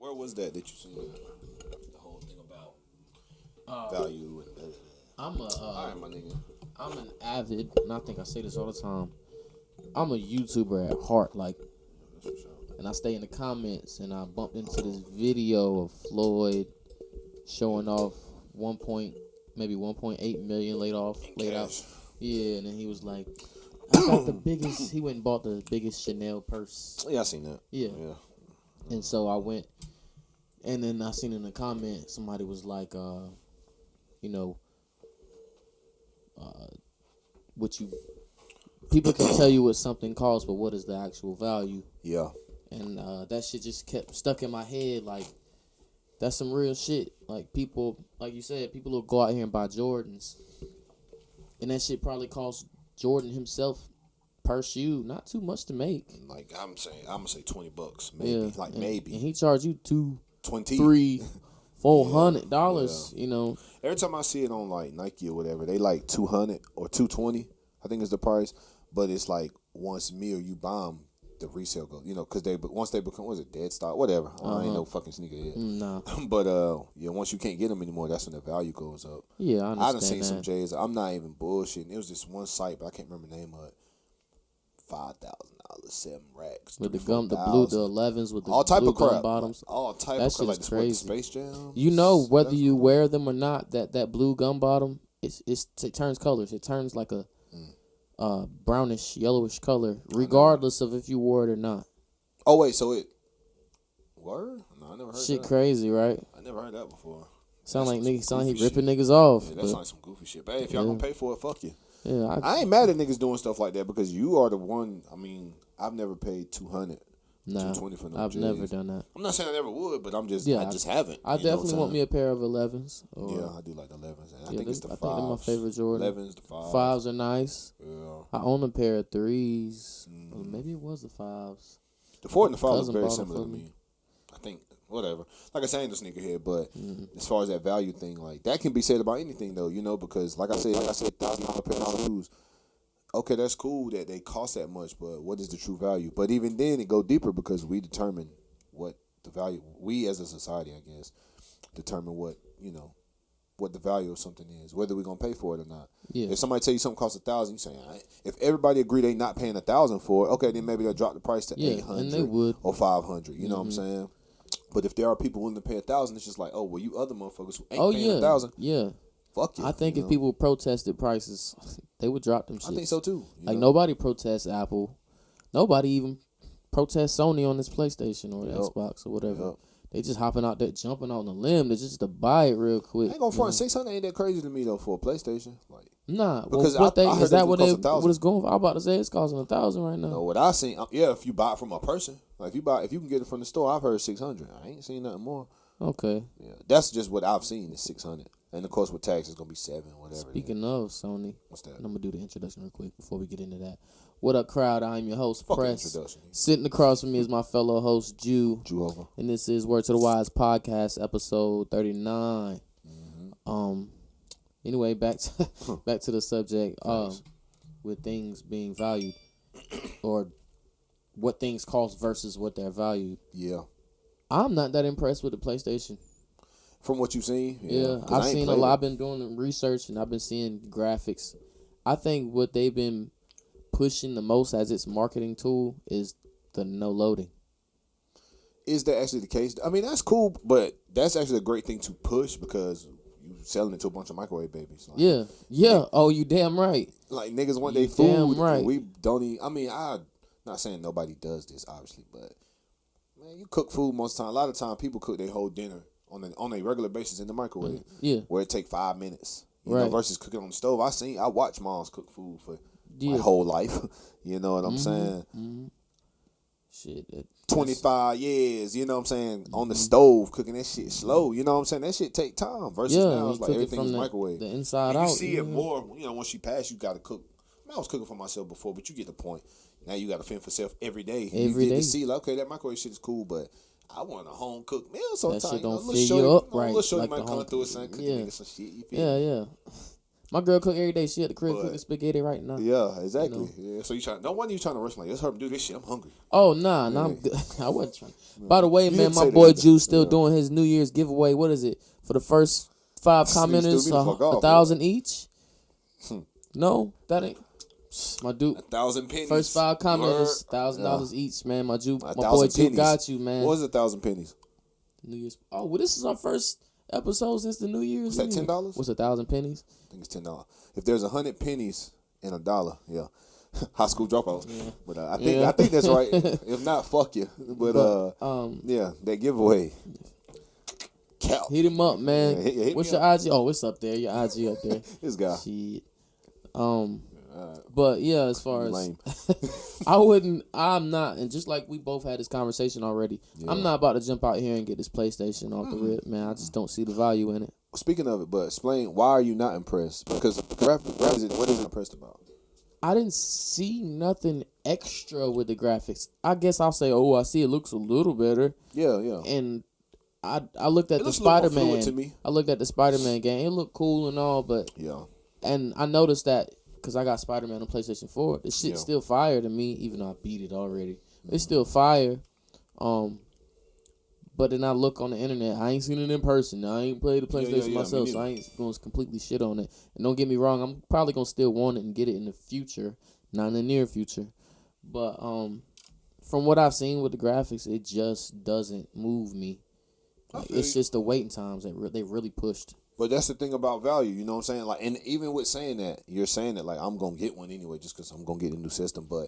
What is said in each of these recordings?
Where was that you seen the whole thing about value? I'm a All right, my nigga. I'm an avid, and I think I say this all the time. I'm a YouTuber at heart, like, That's for sure. and I stay in the comments, and I bumped into this video of Floyd showing off 1.8 million laid out. Cash. Yeah, and then he was like, I got the biggest. He went and bought the biggest Chanel purse. Yeah, I seen that. Yeah. Yeah. And so I went, and then I seen in the comment somebody was like, you know, what you people can tell you what something costs, but what is the actual value? Yeah. And that shit just kept stuck in my head. Like, that's some real shit. Like, people, like you said, people will go out here and buy Jordans, and that shit probably cost Jordan himself per shoe not too much to make. Like I'm gonna say $20, maybe. Yeah. Like maybe And he charged you $20, $300-$400. You know. Every time I see it on like Nike or whatever, they like $200 or $220. I think is the price, but it's like once me or you buy them, the resale goes. You know, because once they become dead stock, whatever. I ain't no fucking sneakerhead. Nah. But yeah, once you can't get them anymore, that's when the value goes up. Yeah, I understand done seen that. some J's. I'm not even bullshitting. It was this one site, but I can't remember the name of it. $5,000, 7 racks. With the 3,000, the blue, the 11s with the all type blue of crap. gum bottoms. All type That of shit crap. Like is the crazy. Space Jam. You know, whether you wear them or not, that blue gum bottom, it turns colors. It turns like a brownish, yellowish color, regardless of if you wore it or not. Oh wait, so it word? No, I never heard Shit that. crazy, right? I never heard that before. Sound like niggas, sound like he goofy ripping niggas off. Yeah, that's like some goofy shit. But hey, if y'all gonna pay for it, fuck you. Yeah, I ain't mad at niggas doing stuff like that because you are the one. I mean, I've never paid $200, $220 for no I've J's. never done that. I'm not saying I never would, but I just haven't. I you know definitely want me a pair of 11s. Yeah, I do like the 11s. And I Yeah, think it's the 5s. I think they're my favorite Jordan. 11s, the 5s. 5s are nice. Yeah. I own a pair of 3s. Or maybe it was the 5s. The 4 and the 5 is Cousin very bought 'em similar for to me. me. I think, whatever. Like I said, I ain't a sneakerhead, but as far as that value thing, like, that can be said about anything, though, you know, because, like I said, $1,000 pair of shoes. Okay, that's cool that they cost that much, but what is the true value? But even then, it go deeper because we determine what the value. We as a society, I guess, determine what the value of something is, whether we're gonna pay for it or not. Yeah. If somebody tell you something costs $1,000, you say, if everybody agree they not paying $1,000 for it, okay, then maybe they'll drop the price to $800 and they would. or $500. You know what I'm saying? But if there are people willing to pay $1,000, it's just like, oh, well, you other motherfuckers who ain't paying $1,000, yeah. fuck you. I think if people protested prices, they would drop them shit. I think so too. Like, nobody protests Apple. Nobody even protests Sony on this PlayStation or Xbox or whatever. Yep. They just hopping out there, jumping on the limb just to buy it real quick. I ain't gonna front. 600 ain't that crazy to me though for a PlayStation. Like, nah, because what I heard is that what cost $1,000. it's going for? I'm about to say it's costing $1,000 right now. No, what I seen, if you buy it from a person, like if you can get it from the store, I've heard 600. I ain't seen nothing more. Okay. Yeah, that's just what I've seen is 600, and of course with tax it's gonna be 7, whatever. Speaking of Sony, what's that? I'm gonna do the introduction real quick before we get into that. What up, crowd? I'm your host, Fuck Press. introduction. Sitting across from me is my fellow host, Jehovah. and this is Word to the Wise podcast, episode 39. Anyway, back to the subject. With things being valued, or what things cost versus what they're valued. Yeah. I'm not that impressed with the PlayStation. From what you've seen, Yeah, I've seen a lot. I've been doing research and I've been seeing graphics. I think what they've been pushing the most as its marketing tool is the no loading. Is that actually the case? I mean, that's cool, but that's actually a great thing to push because you selling it to a bunch of microwave babies. Like, yeah. Oh, you damn right. Like niggas want their food. Damn right. We don't eat. I mean, I'm not saying nobody does this, obviously, but man, you cook food most of the time. A lot of time, people cook their whole dinner on a regular basis in the microwave. Yeah. Where it take 5 minutes, you know, versus cooking on the stove. I watch moms cook food for my whole life. You know what I'm saying? Mm-hmm. Shit. 25 years, you know what I'm saying, on the stove cooking that shit slow. You know what I'm saying? That shit take time. Versus now it's like everything's microwave. The inside and out. you see it more. You know, once you pass, you got to cook. I mean, I was cooking for myself before, but you get the point. Now you got to fend for self every day. You get to see, like, okay, that microwave shit is cool, but I want a home cooked meal sometimes. That shit don't little fill shorty, you up little right. shorty like might the come home through or something, cooking niggas some shit. You feel me? Yeah. My girl cook every day. She at the crib But- cooking spaghetti right now. Yeah, exactly. You know? Yeah. So you trying? No wonder you trying to rush like, let's hurry do this shit. I'm hungry. Oh nah, I'm good. I wasn't trying. By the way, You man, didn't my say boy that. Juice still Yeah. doing his New Year's giveaway. What is it for the first 5 Still commenters? be the fuck off, 1,000 each. No, that ain't my dude. 1,000 pennies. First 5 commenters, Word. $1,000 each, man. My boy 1,000 Juke pennies. got you, man. What was 1,000 pennies? New Year's. Oh, well, this is our first episode since the New Year's. What's that, Eve. $10? What's 1,000 pennies? I think it's $10. If there's 100 pennies and $1, yeah, high school dropout. Yeah. But I Yeah. think that's right. If not, fuck you. But yeah, that giveaway. Cap. Hit him up, man. Yeah, hit What's me your IG? Oh, it's up there. Your IG up there. This guy. Shit. But yeah, as far as Lame. I'm not, and just like we both had this conversation already, I'm not about to jump out here and get this PlayStation off the rip, man. I just don't see the value in it. Speaking of it, but explain why are you not impressed? Because what is it impressed about? I didn't see nothing extra with the graphics. I guess I'll say, oh, I see it looks a little better. Yeah, yeah. And I looked at It the looks a little more Spider-Man. fluid to me. I looked at the Spider-Man game. It looked cool and all, but Yeah. and I noticed that because I got Spider-Man on PlayStation 4, the shit's still fire to me, even though I beat it already. It's still fire. But then I look on the internet. I ain't seen it in person. I ain't played the PlayStation me myself, so I ain't going to completely shit on it. And don't get me wrong, I'm probably going to still want it and get it in the future, not in the near future. But from what I've seen with the graphics, it just doesn't move me. Like, it's just the waiting times that they really pushed. But that's the thing about value, you know what I'm saying? Like, and even with saying that, you're saying that like I'm gonna get one anyway, just because I'm gonna get a new system. But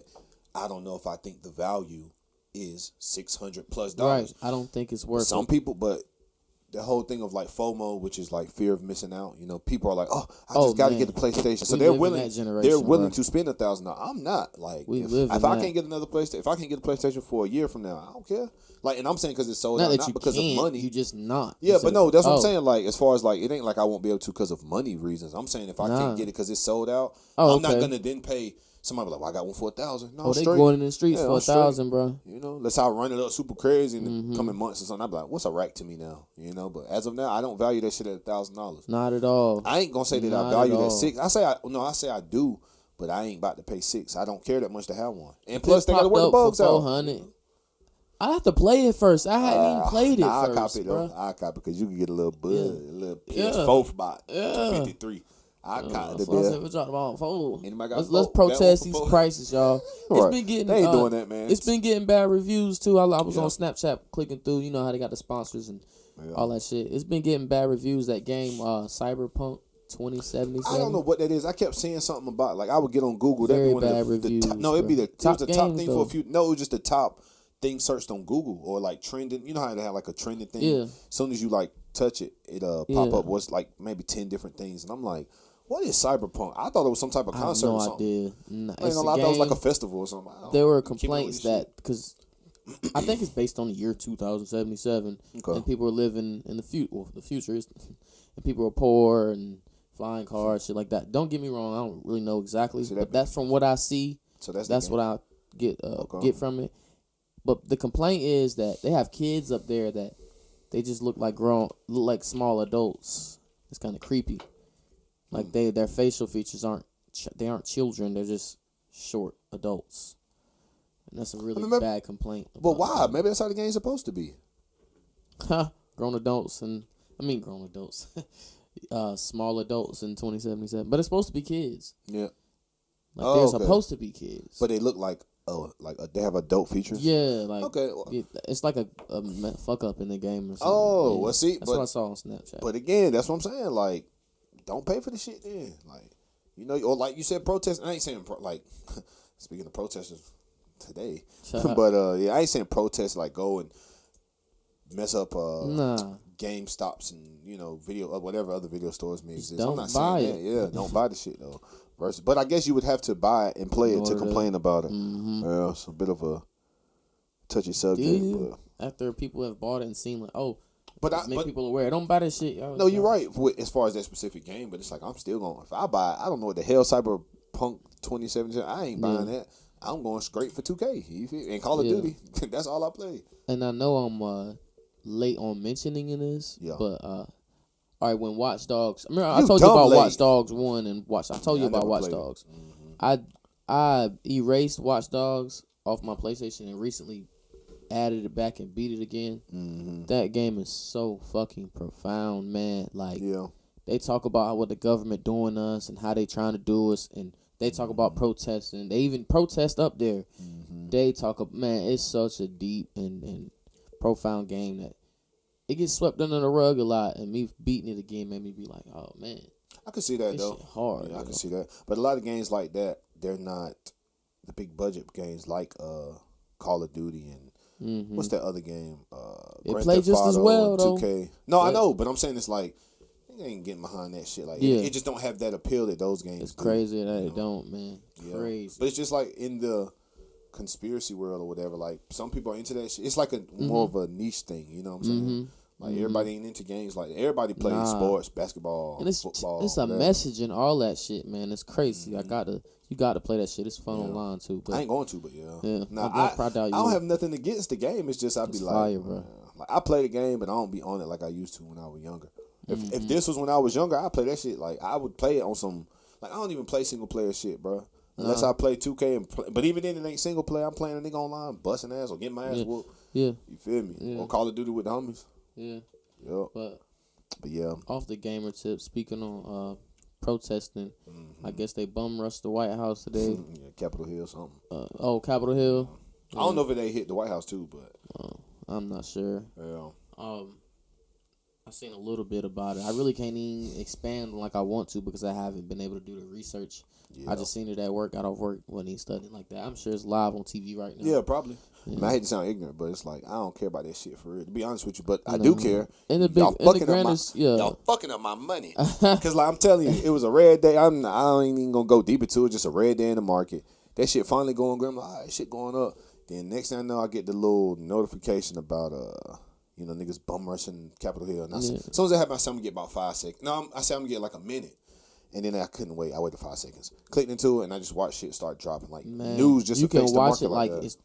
I don't know if I think the value is $600+ Right. I don't think it's worth Some it. people, but the whole thing of like FOMO, which is like fear of missing out. You know, people are like, "Oh, I just got to man. get the PlayStation," so We they're live in willing. that generation, They're willing bro. to spend $1,000. I'm not like We if live in I that. can't get another PlayStation, if I can't get a PlayStation for a year from now, I don't care. Like, and I'm saying because it's sold Not out, that not you because can't, of money. you just not. Yeah, You but said- no, that's what oh. I'm saying. Like, as far as like, it ain't like I won't be able to because of money reasons. I'm saying if I Nah. can't get it because it's sold out, Oh, I'm not okay. gonna then pay. Somebody be like, well, I got one for $1,000. No, Oh, they straight. going in the streets Yeah, for I'm straight. 1,000, bro. You know, let's how run it up super crazy in the Mm-hmm. coming months or something. I'd be like, what's a rack to me now? You know, but as of now, I don't value that shit at $1,000. Not at all. I ain't gonna say that Not I value at that all. $6. I say I do, but I ain't about to pay $6. I don't care that much to have one. And If plus, it they gotta popped work the up for bugs out. 400. I have to play it first. I hadn't even played it I'll first, copy it though. bro. I'll copy because you can get a little bud, Yeah. a little Yeah. PS4 spot, Yeah. 53. I copy the So I said, deal. we dropped them on phone. Anybody got Let's vote? protest That one these for vote? prices, y'all. Right. It's been getting. They ain't doing that, man. It's been getting bad reviews too. I was Yeah. on Snapchat clicking through. You know how they got the sponsors and Yeah. all that shit. It's been getting bad reviews. That game, Cyberpunk 2077. I don't know what that is. I kept seeing something about like I would get on Google. Very That'd be one bad of the reviews, top, no, it'd be bro. the it was Top the top games, thing though. for a few. No, it was just the top thing searched on Google or like trending. You know how they have like a trending thing. Yeah. As soon as you like touch it, it pop Yeah. up what's like maybe 10 different things, and I'm like, what is Cyberpunk? I thought it was some type of I have concert no or something. idea. Nah, I ain't it's gonna a lie, that was like a game. festival or something. I don't There were keep up with complaints this shit. that because I think it's based on the year 2077, Okay. and people are living in the future. Well, the future is, and people are poor and flying cars, shit like that. Don't get me wrong, I don't really know exactly, See, but that's from what I see. So that's That's the what game. I get Okay. get from it. But the complaint is that they have kids up there that they just look like small adults. It's kind of creepy. Like their facial features aren't children. They're just short adults, and that's a really maybe- bad complaint. But about why? Maybe that's how the game's supposed to be. grown adults grown adults, small adults in 2077. But it's supposed to be kids. Yeah. Like Oh, they're okay. supposed to be kids. But they look like they have adult features. yeah, like Okay. Well, it's like a fuck up in the game or something. Oh, Yeah. well, see, that's but- what I saw on Snapchat. But again, that's what I'm saying. Like, don't pay for the shit then. Like, you know, or like you said, protest. I ain't saying like, speaking of protesters today, but yeah, I ain't saying protest like go and mess up nah, GameStops and video whatever other video stores may exist. don't I'm not buy saying that. Yeah, don't buy the shit though. But I guess you would have to buy it and play it to order to- complain about it. Mhm. Yeah, it's a bit of a touchy subject. Yeah. After people have bought it and seen like, But make people aware. Don't buy this shit. Yo. no, you're right as far as that specific game, but it's like I'm still going. If I buy it, I don't know what the hell Cyberpunk 2017. I ain't buying that. I'm going straight for 2K. You feel? And Call of Yeah. Duty. That's all I play. And I know I'm late on mentioning this, Yeah. but all right, when Watch Dogs. I mean, I You told you dumb about lady. Watch Dogs 1 and Watch. I told you I about never Watch played it. Dogs. I erased Watch Dogs off my PlayStation and recently added it back and beat it again. That game is so fucking profound, man. Like, Yeah. they talk about what the government doing to us and how they trying to do us, and they talk about protesting. They even protest up there. They talk about, man, it's such a deep and profound game that it gets swept under the rug a lot, and me beating it again made me be like, oh, man, I can see that this though. shit hard. Yeah, I yo. can see that. But a lot of games like that, they're not the big budget games like Call of Duty and what's that other game? It Grand play Theft just as Auto well, and though. 2K. No, I But- know, but I'm saying it's like they ain't getting behind that shit. Like Yeah. it just don't have that appeal that those games. It's do, crazy that you it know? don't, man. Yeah. Crazy. But it's just like in the conspiracy world or whatever. Like some people are into that shit. It's like a more of a niche thing. You know what I'm saying? Like everybody ain't into games. Like everybody plays Nah. sports, basketball, And it's football. a whatever. message and all that shit, man. It's crazy. You got to play that shit. It's fun online too. But I ain't going to, but yeah. Yeah, Nah, I doubt I you don't would. have nothing against the game. It's just I'd be It's like, fire, bro. like I play the game, but I don't be on it like I used to when I was younger. If this was when I was younger, I'd play that shit. Like I would play it on some. Like I don't even play single player shit, bro. Unless I play 2K and play, but even then it ain't single player. I'm playing a nigga online, busting ass or getting my ass whooped. Yeah, You feel me? Or Call of Duty with the homies. yeah. Yep. But But yeah, off the gamer tip, speaking on protesting, I guess they bum rushed the White House today. yeah, Capitol Hill something. Capitol Hill. I don't know if they hit the White House too, but I'm not sure. yeah. I seen a little bit about it. I really can't even expand like I want to because I haven't been able to do the research. Yeah. I just seen it at work. Got off work when he studying like that. I'm sure it's live on TV right now. Yeah, probably. I, mean, I hate to sound ignorant, but it's like I don't care about that shit for real. To be honest with you, but I do care. In the big, Y'all in the fucking up my, grandest, yeah. y'all fucking up my money. Cause like I'm telling you, it was a red day. I ain't even gonna go deep into it. Just a red day in the market. That shit finally going good. I'm like, all right, shit going up. Then next thing I know, I get the little notification about niggas bum rushing Capitol Hill. And as soon as that happened, I said I'm gonna get about 5 seconds. No, I said I'm gonna get like a minute. And then I couldn't wait. I waited 5 seconds. Clicked into it, and I just watched shit start dropping. Like Man, news just you can affects the watch market it like that. it's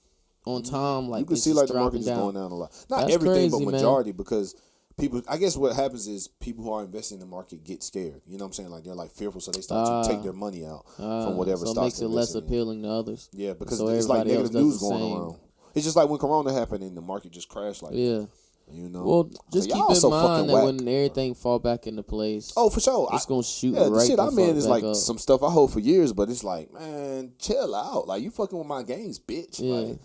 on time. Like You can it's see just like the market dropping just going down a lot. Not That's everything, crazy, but man. majority because people. I guess what happens is people who are investing in the market get scared. You know what I'm saying? Like they're like fearful, so they start to take their money out from whatever so it stocks makes it they're less investing in. appealing to others. Yeah, because So it's like everybody else negative news does the going same. around. It's just like when Corona happened and the market just crashed like Yeah. that, you know. Well, just So keep y'all in so mind fucking that whack. when everything fall back into place, Oh, for sure. it's gonna shoot Yeah, the right shit the I'm in fuck is back like up. some stuff I hold for years, but it's like, man, chill out. Like you fucking with my games, bitch. Yeah. Like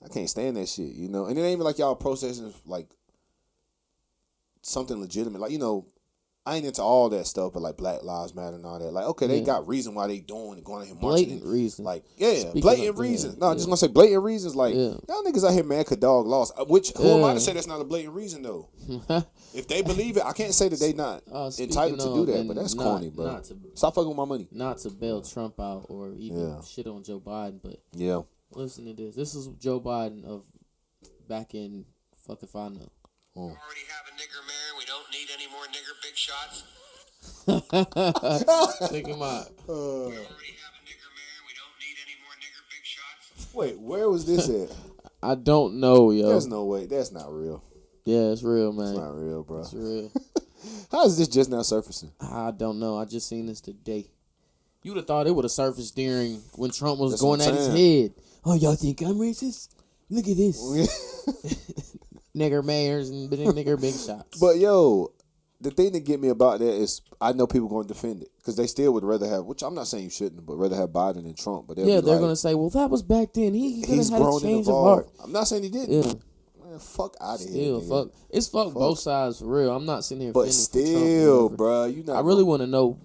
I can't stand that shit, you know. And it ain't even like y'all processing like something legitimate. Like, you know, I ain't into all that stuff, but like Black Lives Matter and all that. Like, okay, they got reason why they doing and going out here marching. Blatant reason. Like, yeah, Speaking blatant of- reasons. yeah, No, I'm just gonna say blatant reasons. Like, Yeah. y'all niggas out here mad 'cause dog lost. Which who am I Yeah. to say that's not a blatant reason though? If they believe it, I can't say that they not Speaking entitled to do of, that. and But that's not- corny, bro. not to- Stop fucking with my money. Not to bail Trump out or even Yeah. shit on Joe Biden, but Yeah. listen to this. This is Joe Biden of back in fuck if I know. We already have a nigger mayor. We don't need any more nigger big shots. Check him out. We already have a nigger mayor. We don't need any more nigger big shots. Wait, where was this at? I don't know, yo. There's no way. That's not real. Yeah, it's real, It's man. not real, bro. It's real. How is this just now surfacing? I don't know. I just seen this today. You'd have thought it would have surfaced during when Trump was That's going what at I'm his saying. head. Oh, y'all think I'm racist? Look at this. Nigger mayors and nigger big shots. But yo, the thing that get me about that is I know people going to defend it because they still would rather have, which I'm not saying you shouldn't, but rather have Biden than Trump. But yeah, they're like, gonna say, well, that was back then. He could have he's had a grown and change of heart. evolved. I'm not saying he didn't. Yeah. Man, fuck out of here. Still, nigga. fuck. It's fuck both sides for real. I'm not sitting here. But fending for still, Trump or whatever. bro, you not. I really want to know.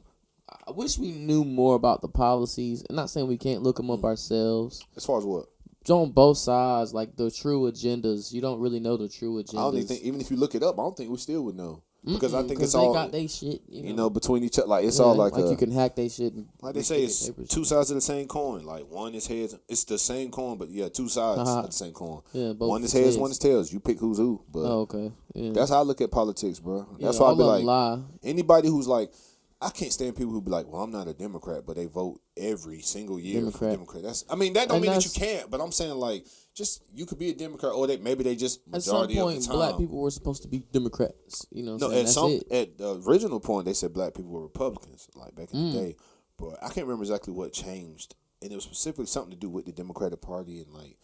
I wish we knew more about the policies. I'm not saying we can't look them up ourselves. As far as what? On both sides, like the true agendas. You don't really know the true agendas. I don't even think, even if you look it up, I don't think we still would know because I think it's they all got they shit. you know between each other. Like it's all like you can hack they shit. And like they say, get it's their papers. two sides of the same coin. Like one is heads. It's the same coin, but yeah, two sides of the same coin. Yeah, both one is heads. heads, one is tails. You pick who's who. But Oh, okay. Yeah. that's how I look at politics, bro. That's Yeah, why I all be of like, them lie. anybody who's like, I can't stand people who be like, well, I'm not a Democrat, but they vote every single year Democrat. for Democrat. That don't And mean that you that's- can't, but I'm saying like, just you could be a Democrat, or maybe they just At some majority of point, the time. black people were supposed to be Democrats. You know what I'm No, saying? That's it. at the original point, they said black people were Republicans, like back in Mm. the day. But I can't remember exactly what changed, and it was specifically something to do with the Democratic Party and like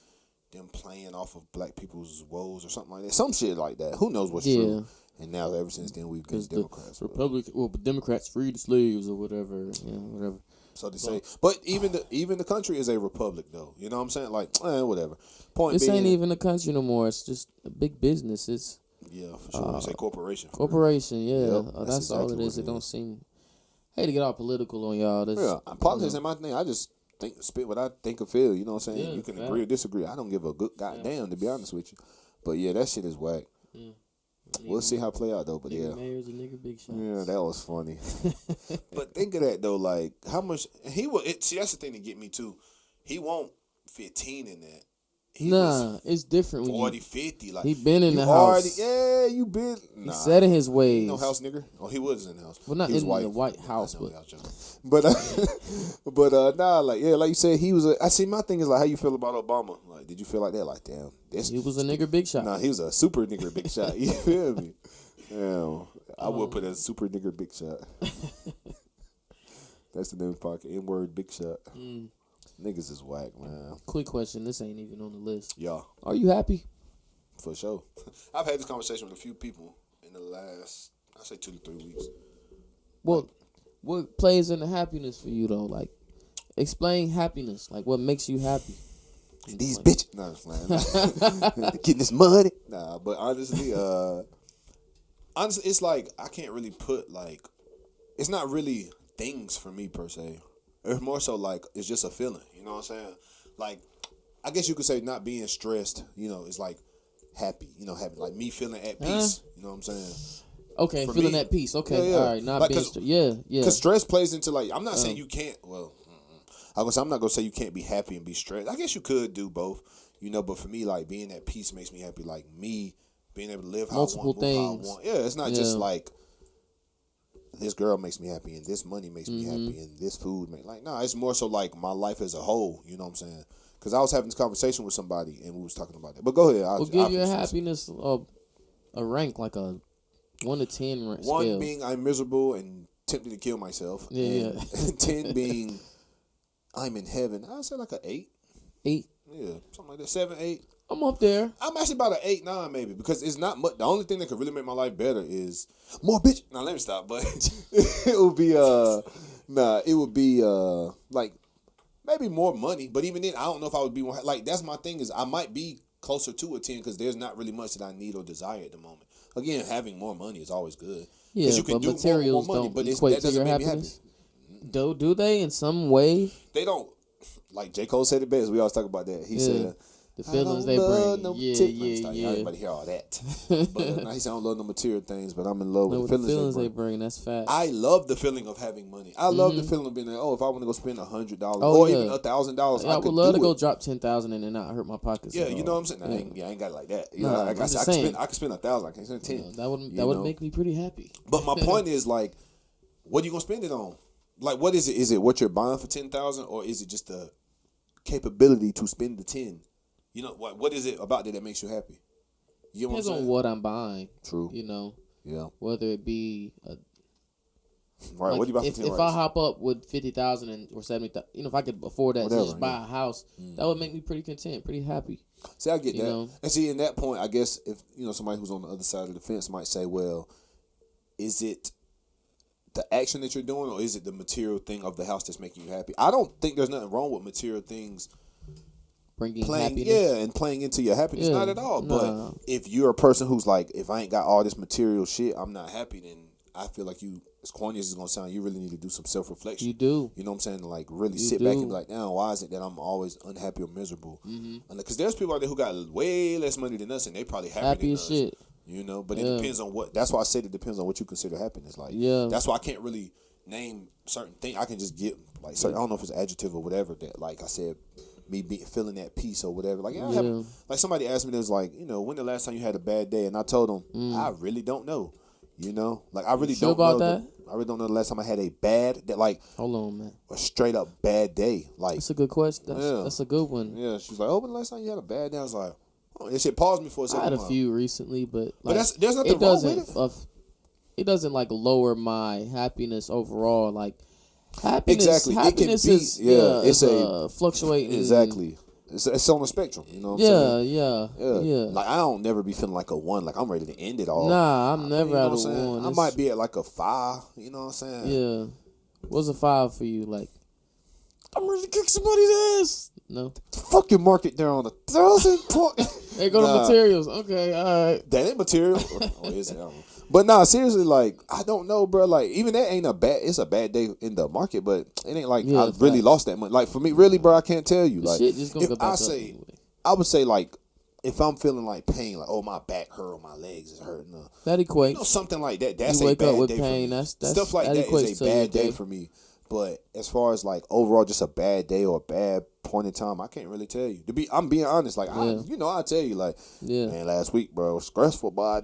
them playing off of black people's woes or something like that. Some shit like that. Who knows what's true? And now ever since then we've been Because the Democrats. but Democrats freed the slaves or whatever. Yeah, whatever. So they say, but even the country is a republic, though. You know what I'm saying? Like, whatever. Point This being, ain't even a country no more. It's just a big business. It's yeah, for sure. It's a corporation. corporation. Yeah, Yep, that's that's all exactly it is. what It it don't is. seem. Hate to get all political on y'all. This, Yeah, politics ain't my thing. I just spit what I think or feel. You know what I'm saying? Yeah, You can fact. agree or disagree. I don't give a good goddamn, to be honest with you. But yeah, that shit is whack. We'll see how it play out though. But Nigga yeah. mayors and nigga big shots. Yeah, that was funny. But think of that though, like how much he will. See, that's the thing to get me too. He won't 15 in that. He Nah, was it's different when 40, you. 50. Like He been in you the already, house. yeah, you been. Nah, He set in his he ways. ain't no house nigger. Oh, he was in the house. Well, not he was in the White House, I know, but I was joking. but nah, like yeah, like you said, he was. I see. My thing is like, how you feel about Obama? Like, did you feel like that? Like, damn, this. he was a nigga big shot. Nah, he was a super nigger big shot. You feel me? Damn, I would put a super nigger big shot. That's the name of the podcast. N-word big shot. Niggas is whack, man. Quick question. This ain't even on the list. Yeah, Are you happy? for sure. I've had this conversation with a few people in the last, I say 2 to 3 weeks. What plays into happiness for you though? Like, explain happiness. Like, what makes you happy? These bitches. Nah, man. Getting this money. Nah, but honestly, it's like I can't really put like, it's not really things for me per se. It's more so like it's just a feeling. You know what I'm saying? Like, I guess you could say not being stressed. You know, is like happy. You know, happy like me feeling at peace. You know what I'm saying? Okay, For feeling me, at peace. Okay, yeah. all right. Not Like, being. 'cause- Yeah. Because stress plays into like I'm not saying you can't. Well, I'm not gonna say you can't be happy and be stressed. I guess you could do both. You know, but for me, like being at peace makes me happy. Like me being able to live how Multiple I want, move how I things. want. Yeah, it's not just Yeah. like this girl makes me happy and this money makes me happy and this food like no, it's more so like my life as a whole. You know what I'm saying? Because I was having this conversation with somebody and we was talking about that. But go ahead. Well, give your happiness a rank, like a 1 to 10 One scale. being I'm miserable and tempted to kill myself. Yeah, and 10 being I'm in heaven. I'd say like an 8. 8. Yeah, something like that. 7, 8. I'm up there. I'm actually about an 8, 9 maybe because it's not much. The only thing that could really make my life better is more bitch. Now let me stop, but it would be like maybe more money. But even then, I don't know if I would be more like that's my thing is I might be closer to a 10 because there's not really much that I need or desire at the moment. Again, having more money is always good. Yeah, 'Cause you can but do materials more money, don't but equate that to doesn't your make happiness. me happy. Do they in some way? They don't. Like J. Cole said it best. We always talk about that. He said, The feelings I they don't love bring. no Yeah, material- yeah. Everybody hear all that. But now he said, I don't love no material things, but I'm in love No, with the the feelings they they bring. bring. That's fact. I love the feeling of having money. I love the feeling of being like, oh, if I want to go spend $100 Oh, or yeah. even $1,000, I I would could love do to go it. drop 10,000 and then not hurt my pockets. Yeah, at you all. know what I'm saying? Nah, Yeah. I ain't got it like that. You Nah, know, I'm like I just said, I saying. can spend 1,000. I can't spend 10. That would know? make me pretty happy. But my point is like, what are you gonna spend it on? Like, what is it? Is it what you're buying for 10,000, or is it just the capability to spend the 10? You know what is it about that makes you happy? You know Depends what I'm on saying? what I'm buying. True. You know, Yeah. whether it be Right. like What do you buy for if 10 I rights? hop up with 50,000 or 70,000, you know, if I could afford that to Whatever, just buy yeah. a house, that would make me pretty content, pretty happy. See, I get You that. know? And see, in that point, I guess if somebody who's on the other side of the fence might say, well, is it the action that you're doing, or is it the material thing of the house that's making you happy? I don't think there's nothing wrong with material things Bringing playing, happiness. and playing into your happiness. Yeah, Not at all. nah. But if you're a person who's like, if I ain't got all this material shit, I'm not happy. Then I feel like you, as corny as it's gonna sound, you really need to do some self reflection. You do. You know what I'm saying? Like really You sit back do. and be like, damn, why is it that I'm always unhappy or miserable? Because there's people out there who got way less money than us, and they probably happier Happy than as us. shit. You know, but it Yeah. depends on what. That's why I said it depends on what you consider happiness. Like, Yeah. that's why I can't really name certain things. I can just get like certain. I don't know if it's adjective or whatever that. Like I said, me feeling at peace or whatever. Like, I have, like somebody asked me, this like, when the last time you had a bad day, and I told them I really don't know. You know, like I really sure don't know. about that? I really don't know the last time I had a bad, like Hold on, man. a straight up bad day. Like That's a good question. Yeah. That's a good one. yeah, she was like, "Oh, when the last time you had a bad day?" I was like, "Oh, that shit paused me for a I second." had a I'm like, few recently, but like, there's nothing it wrong with doesn't. It doesn't like lower my happiness overall. Like happiness, Exactly. It can happiness be- is yeah, it's is fluctuating. Exactly. It's on the spectrum. You know what I'm saying? Yeah. Like I don't never be feeling like a 1. Like I'm ready to end it all. Nah, I'm never you know at a what I'm saying? 1. I It's- might be at like a 5. You know what I'm saying? Yeah. What's a 5 for you? Like, I'm ready to kick somebody's ass. No. Fucking market there on 1,000 points. Hey, go to materials. Okay, all right. That ain't material. Or is it? I don't know. But nah, seriously, like I don't know, bro. Like even that ain't a bad. It's a bad day in the market, but it ain't like Yeah, I really facts. lost that much. Like for me, really, bro, I can't tell you. Like Shit just gonna if go back I up say, anyway. I would say like if I'm feeling like pain, like oh my back hurt or my legs is hurting, That equates. you know something like that. That's You a wake bad up with day pain, for me. that's Stuff like that that equates is a to your bad day day. for me. But as far as like overall, just a bad day or a bad point in time, I can't really tell you. I'm being honest. Like Yeah. I tell you, like Yeah. man, last week, bro, was stressful, boy.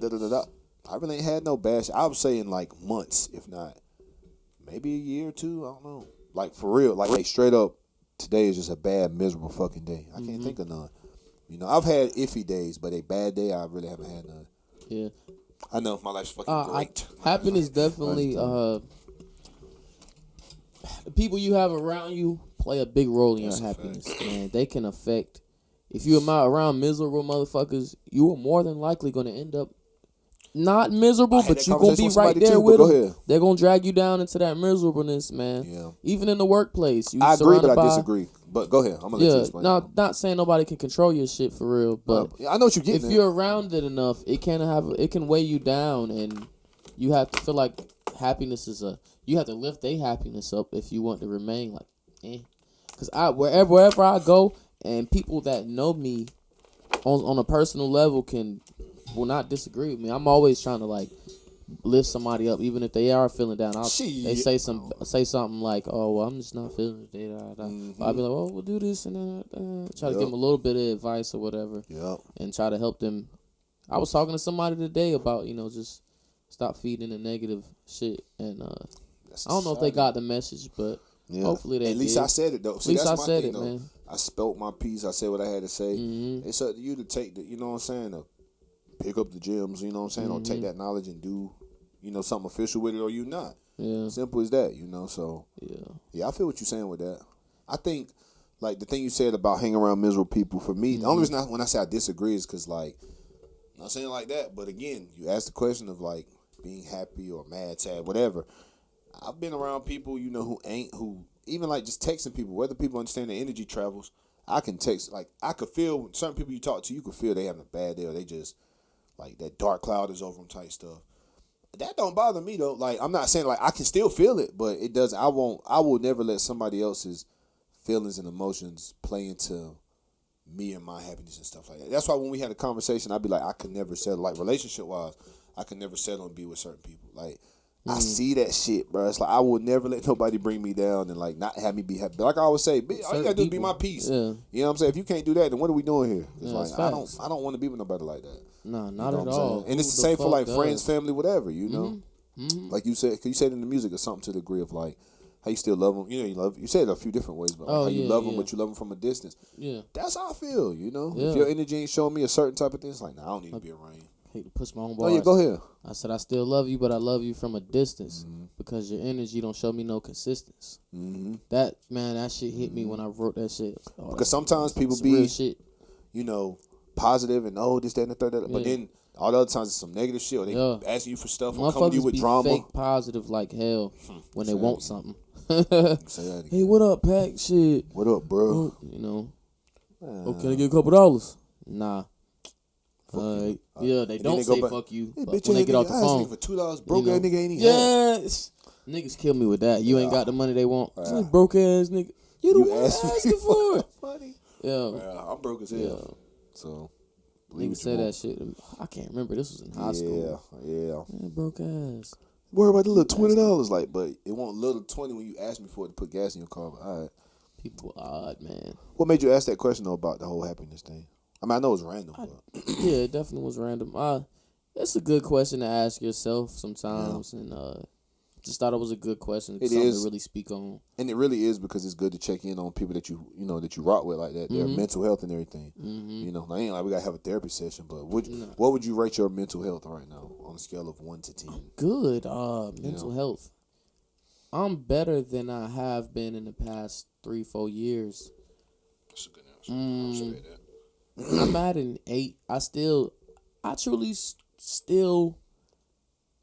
I really ain't had no bad shit. I would say in like months, if not maybe a year or two. I don't know. Like for real, like straight up, today is just a bad, miserable fucking day. I can't think of none. You know, I've had iffy days, but a bad day, I really haven't had none. Yeah. I know my life's fucking great. Happiness definitely. The people you have around you play a big role in That's your a happiness, man. They can affect. If you're around miserable motherfuckers, you are more than likely going to end up not miserable, I had but that you're going to conversation be with right somebody there too, with but go them. ahead. They're going to drag you down into that miserableness, man. Yeah. Even in the workplace, you I agree, surrounded but I by- disagree. But go ahead. I'm gonna let you Yeah, explain. no, not saying nobody can control your shit for real, but I know what you're getting if at. you're around it enough, it can weigh you down, and you have to feel like happiness is you have to lift their happiness up if you want to remain like, because wherever I go, and people that know me on a personal level will not disagree with me. I'm always trying to like lift somebody up, even if they are feeling down. They say something like, "Oh, well, I'm just not feeling it." I'll be like, "Oh, we'll do this," and try to give them a little bit of advice or whatever, and try to help them. I was talking to somebody today about just stop feeding the negative shit, and I don't know if they got the message, but hopefully they. At least did. I said it though. At least that's I my said thing, it, though. man. I spoke my piece. I said what I had to say. Mm-hmm. It's up to you to take the. You know what I'm saying? To pick up the gems. You know what I'm saying? Or take that knowledge and do. Something official with it, or you not. Yeah. Simple as that. So. Yeah, I feel what you're saying with that. I think, like the thing you said about hanging around miserable people. For me, the only reason when I say I disagree is because like, I'm not saying it like that, but again, you asked the question of like being happy or mad, sad, whatever. I've been around people, who even like just texting people, whether people understand the energy travels. I can text, like I could feel certain people you talk to, you could feel they having a bad day or they just like that dark cloud is over them type stuff. That don't bother me though. Like I'm not saying like I can still feel it, but it does. I will never let somebody else's feelings and emotions play into me and my happiness and stuff like that. That's why when we had a conversation, I'd be like, I could never settle, like relationship wise, I could never settle and be with certain people. Like I see that shit, bro. It's like I will never let nobody bring me down and like not have me be happy. Like I always say, all you gotta do is be my peace. Yeah. You know what I'm saying? If you can't do that, then what are we doing here? It's Yeah, like it's I facts. don't want to be with nobody like that. No, not You know at what I'm all. saying? And it's Who the same for like fuck friends, does? family, whatever. You know, like you said, cause you said in the music or something to the degree of like how you still love them. You said it a few different ways, but like how you love them, but you love them from a distance. Yeah. That's how I feel. Yeah. If your energy ain't showing me a certain type of thing, it's like, nah, I don't need to be around you. Hate to push my own Oh bars. yeah, go ahead. I said I still love you, but I love you from a distance because your energy don't show me no consistency. That shit hit me when I wrote that shit. Oh, Because sometimes people that's real be, shit. positive and this, that, and the third. But then all the other times it's some negative shit. Or they asking you for stuff or coming to you Motherfuckers with be drama. fake positive like hell when they want something. Say that again. Hey, what up, Pac? Shit. What up, bro? Oh, can I get a couple dollars? Nah. Yeah, they And then don't they go say back, fuck you Hey, but bitch, when they hey, get nigga, off the I asked phone. nigga for $2. Broke ass nigga ain't even Yes. Niggas kill me with that. You ain't got the money they want. Broke ass nigga. You the one asking for it. money. Yeah. I'm broke as hell. Yeah. So Niggas say that shit. I can't remember. This was in high school. Yeah. Man, broke ass. Worry about the little $20, like, but it won't little 20 when you ask me for it to put gas in your car. But all right. People odd, man. What made you ask that question though about the whole happiness thing? I mean, I know it's random, but Yeah, it definitely was random. It's a good question to ask yourself sometimes, and just thought it was a good question. It something is. to really speak on. And it really is because it's good to check in on people that you rock with like that. Their mental health and everything. You know, I ain't like we gotta have a therapy session, but what would you rate your mental health right now on a scale of 1 to 10? Good. Mental health. I'm better than I have been in the past 3-4 years. That's a good answer. I respect that. I'm at an 8. I truly still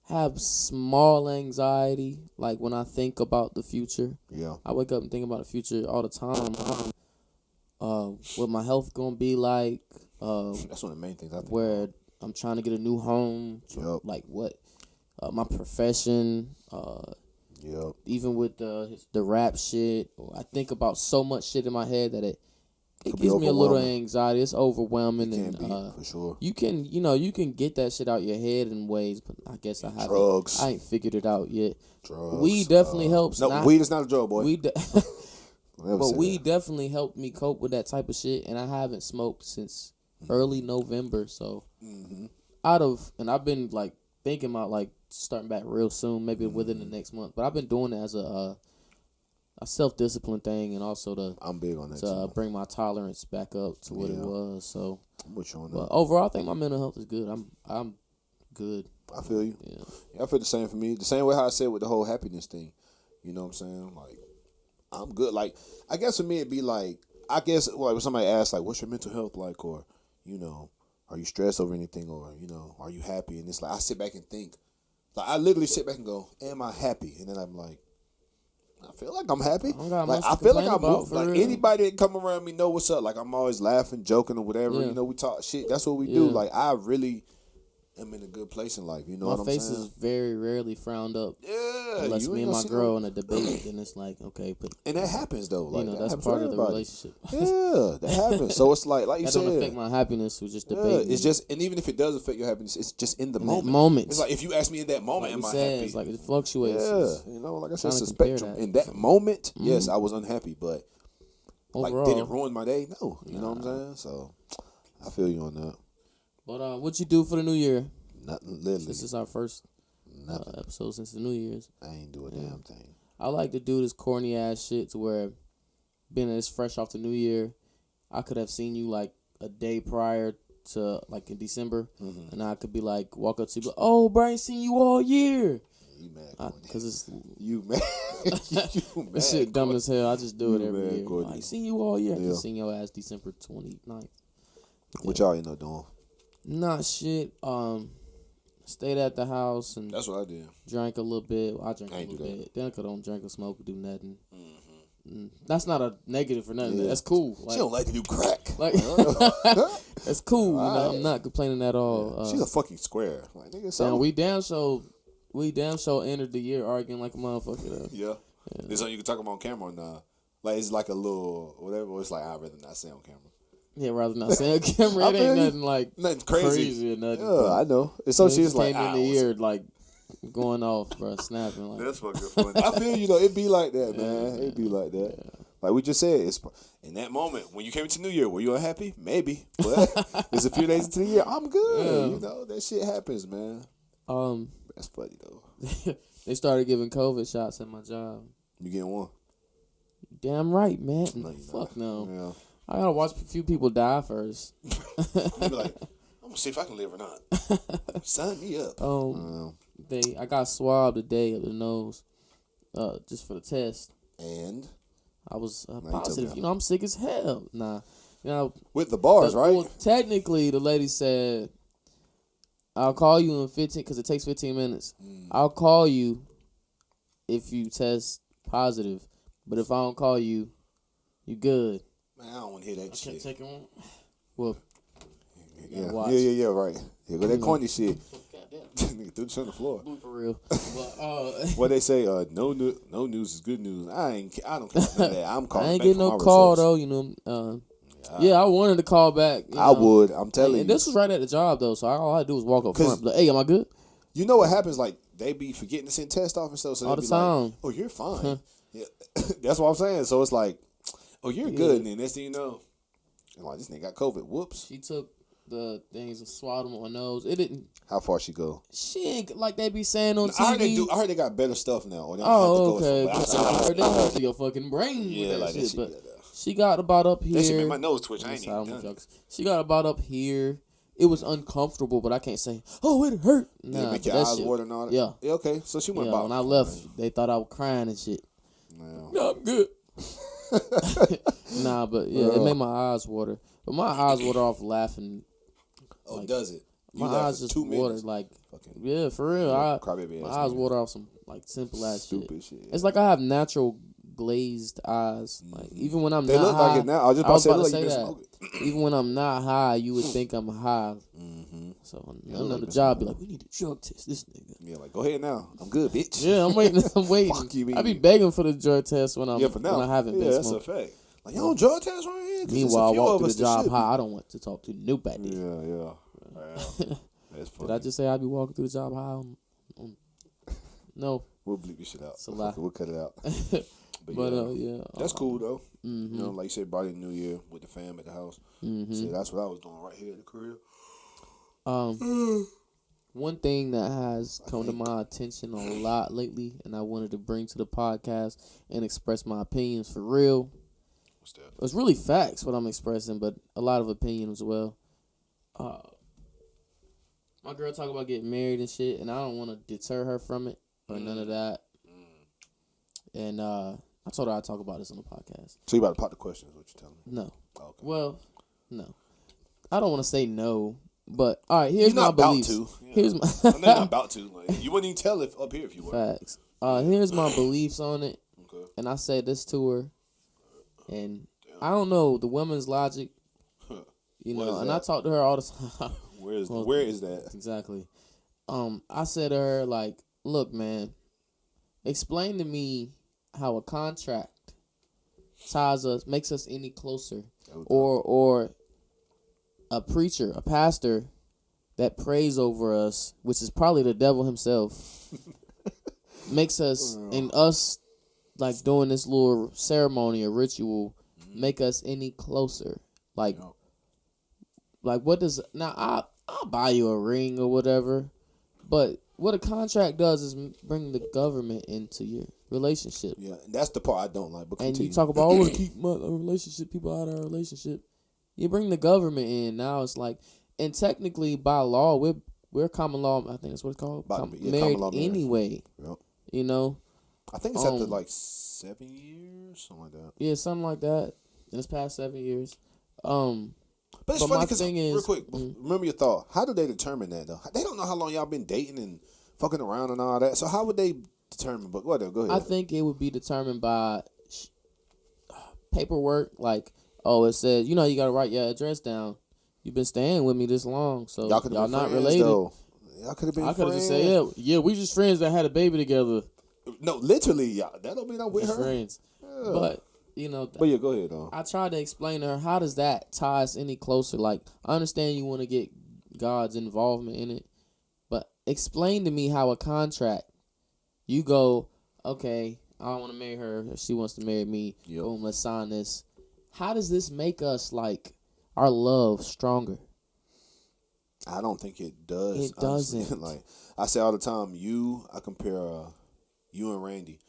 have small anxiety, like when I think about the future. Yeah. I wake up and think about the future all the time. What my health gonna be like. That's one of the main things I think. Where I'm trying to get a new home. Yep. Like what? My profession. Yep. Even with the rap shit, I think about so much shit in my head that it Could be gives me a little overwhelming. anxiety. It's overwhelming, Can and be, for sure. you can get that shit out your head in ways, but I guess I haven't. Drugs. I ain't figured it out yet. Drugs. Weed definitely helps. No, weed is not a drug, boy. Weed, Never but said weed that. definitely helped me cope with that type of shit, and I haven't smoked since early November. So and I've been like thinking about like starting back real soon, maybe within the next month. But I've been doing it as a self-discipline thing, and also I'm big on that to too. bring my tolerance back up to what it Yeah. was. So, I'm with you on but that. overall, I think my mental health is good. I'm good. I feel you. Yeah. Yeah, I feel the same for me. The same way how I said with the whole happiness thing. You know what I'm saying? Like, I'm good. Like, I guess for me it'd be like, like when somebody asks like, "What's your mental health like?" or, you know, "Are you stressed over anything?" or, you know, "Are you happy?" And it's like I sit back and think. Like I literally sit back and go, "Am I happy?" And then I'm like, I feel like I'm happy. I don't got Like much I to feel like complain I'm about, moved. for Like real. anybody that come around me know what's up. Like I'm always laughing, joking, or whatever. Yeah. You know, we talk shit. That's what we do. Yeah. Like I really am in a good place in life. You know My what I'm face saying? is very rarely frowned up. Yeah, Unless you me ain't and gonna my see girl no- in a debate, then it's like, okay, but and that happens though. Like you know, that that's happens part for of the everybody. relationship. Yeah, that happens. So it's like you That said, don't affect my happiness. We're just yeah, debating. it's just, and even if it does affect your happiness, it's just in the In that moment. moment. It's like if you ask me in that moment, like we am I said, happy? it's like it fluctuates. Yeah, It's you know, like I said, trying it's to a compare spectrum. that. In that moment, yes, I was unhappy, but overall. like, did it ruin my day? No, you know what I'm saying. So I feel you on that. But what you do for the new year? Nothing, literally, This is our first nothing. episode since the New Year's. I ain't do a damn thing. I like to do this corny ass shit to where, being that it's fresh off the New Year, I could have seen you like a day prior to like in December, and I could be like walk up to you, oh, bro, I ain't seen you all year. You mad? Because it's You mad? You mad? this shit dumb Courtney. as hell. I just do it You every mad, year. Courtney. I seen you all year. I Yeah. just seen your ass December 29th. What y'all end up doing? Not shit. Stayed at the house and That's what I did. drank a little bit. I drank I a ain't little do bit. Danica don't drink or smoke or do nothing. That's not a negative for nothing. Yeah. That's cool. She don't like to do crack. Like it's cool. You know, I'm not complaining at all. She's a fucking square. Like nigga, Damn, so we damn sure entered the year arguing like a motherfucker. Though. yeah. This something you can talk about on camera or nah? Like it's like a little whatever. Or it's like I'd rather not say on camera. Yeah, rather not say on camera. I It feel ain't you. nothing like Nothing crazy. or nothing. Yeah, I know. It's so It she's just like came in the ear like going off, bro, snapping like. That's fucking funny. I feel you though. It be like that, man. It be like that. Like we just said, it's in that moment when you came into New Year. Were you unhappy? Maybe, but it's a few days into the year. I'm good. Yeah. You know that shit happens, man. That's funny though. They started giving COVID shots at my job. You getting one? Damn right, man. No, you're Fuck not. no. Yeah. I gotta watch a few people die first. They be like, I'm gonna see if I can live or not. Sign me up. I got swabbed today of the nose, just for the test. And I was you positive. told me. You know, I'm sick as hell. Nah, you know. with the bars, right? Well, technically, the lady said, "I'll call you in 15 because it takes 15 minutes. I'll call you if you test positive, but if I don't call you, you good." Man, I don't want to hear that shit. Take one. Well, Yeah, watch. yeah, right. Here go that corny shit. goddamn, Nigga threw this on the floor. for real. But What they say? No news is good news. I don't care about none of that. I'm calling. I ain't back getting for no my call results. though. You know. Yeah, I wanted to call back. You I know. would. I'm telling you. And this was right at the job though, so all I had to do was walk up front. Like, hey, am I good? You know what happens? Like they be forgetting to send test off and stuff. So All they the be like, time. "Oh, you're fine." Yeah. That's what I'm saying. So it's like, "Oh, you're good." And then next thing you know, and like this nigga got COVID. Whoops. She took the things and swallowed them on my nose. It didn't. How far she go? She ain't like they be saying on TV. I heard they got better stuff now. Or they don't Oh, have to okay. go as far. I heard they go to your fucking brain. Yeah, with that like that shit. shit. But Yeah, she got about up here. that shit made my nose twitch. I ain't Sorry, even I'm done jokes. She got about up here. It was uncomfortable, but I can't say, oh, it hurt. Did Nah, it make but your that eyes shit, water and all that? Yeah. Okay, so she went Yeah, about. when I left, they thought I was crying and shit. No. No, I'm good. Nah, but yeah, it made my eyes water. But my eyes water off laughing. Oh, like, does it? You My laughed eyes for just 2 water. minutes. Like, Fucking yeah, for real. crybaby My ass eyes nigga. water off some like simple ass shit. Stupid shit. It's like I have natural glazed eyes. Like even when I'm They not look high, like it now. I was just I was about about to to say, say look, that. you been smoking. Even when I'm not high, you would think I'm high. Mm-hmm. So Yeah, another like job be like, we need to drug test this nigga. Yeah, like go ahead now. I'm good, bitch. Yeah, I'm waiting. I'm waiting. Fuck you, mean. I be begging for the drug test when I'm Yeah, for now. when I haven't yeah, been that's smoking. a fact. Like, you don't drug test right here? 'Cause Meanwhile, I it's a few walk of through us the that job should be. high. I don't want to talk to nobody. Yeah. That's funny. Did I just say I'd be walking through the job high? No, We'll bleep this shit out. It's a lie. We'll cut it out. but yeah, That's cool though. Mm-hmm. You know, like you said, body New Year with the fam at the house. Mm-hmm. See, that's what I was doing right here at the crib. One thing that has come to my attention a lot lately, and I wanted to bring to the podcast and express my opinions for real. What's that? It's really facts what I'm expressing, but a lot of opinion as well. My girl talk about getting married and shit, and I don't want to deter her from it or none of that. And I told her I'd talk about this on the podcast. So you about to pop the questions? What you telling me? No. Oh, okay. Well, no. I don't want to say no, but all right. Here's You're not my about beliefs. to. Yeah. Here's my I know you're not about to. Like, you wouldn't even tell if up here if you were. facts. Here's my beliefs on it, Okay. and I said this to her, and I don't know the woman's logic, you What know. is And that? I talk to her all the time. Where is Well, where is that? Exactly. I said to her like, look, man, explain to me how a contract ties us, makes us any closer, or a preacher, a pastor that prays over us, which is probably the devil himself, makes us and us like doing this little ceremony or ritual make us any closer. Like, like what does now? I'll buy you a ring or whatever, but what a contract does is bring the government into your relationship. Yeah, that's the part I don't like. But And continue. you talk about, I want to keep my relationship, people out of our relationship. You bring the government in. Now it's like, and technically by law, we're common law. I think that's what it's called. Common Married law marriage. anyway. Yep. You know. I think it's after like 7 years, something like that. Yeah, something like that. In this past 7 years. But it's But funny my because thing real is- quick, remember your thought. How do they determine that though? They don't know how long y'all been dating and fucking around and all that. So how would they determine? But whatever, go ahead. I think it would be determined by paperwork. Like, oh, it says, you know, you got to write your address down. You've been staying with me this long, so y'all could have y'all been not friends, related. though. Y'all could have been I could have friends. just said, yeah, we just friends that had a baby together. No, literally, y'all. That don't mean I'm with Just her. friends. Yeah. But, you know, But yeah, go ahead though. I tried to explain to her, how does that tie us any closer? Like, I understand you want to get God's involvement in it, but explain to me how a contract, you go, okay, I want to marry her, she wants to marry me, Yep. boom, let's sign this. How does this make us, like, our love stronger? I don't think it does. It honestly. doesn't. Like I say all the time, I compare you and Randy.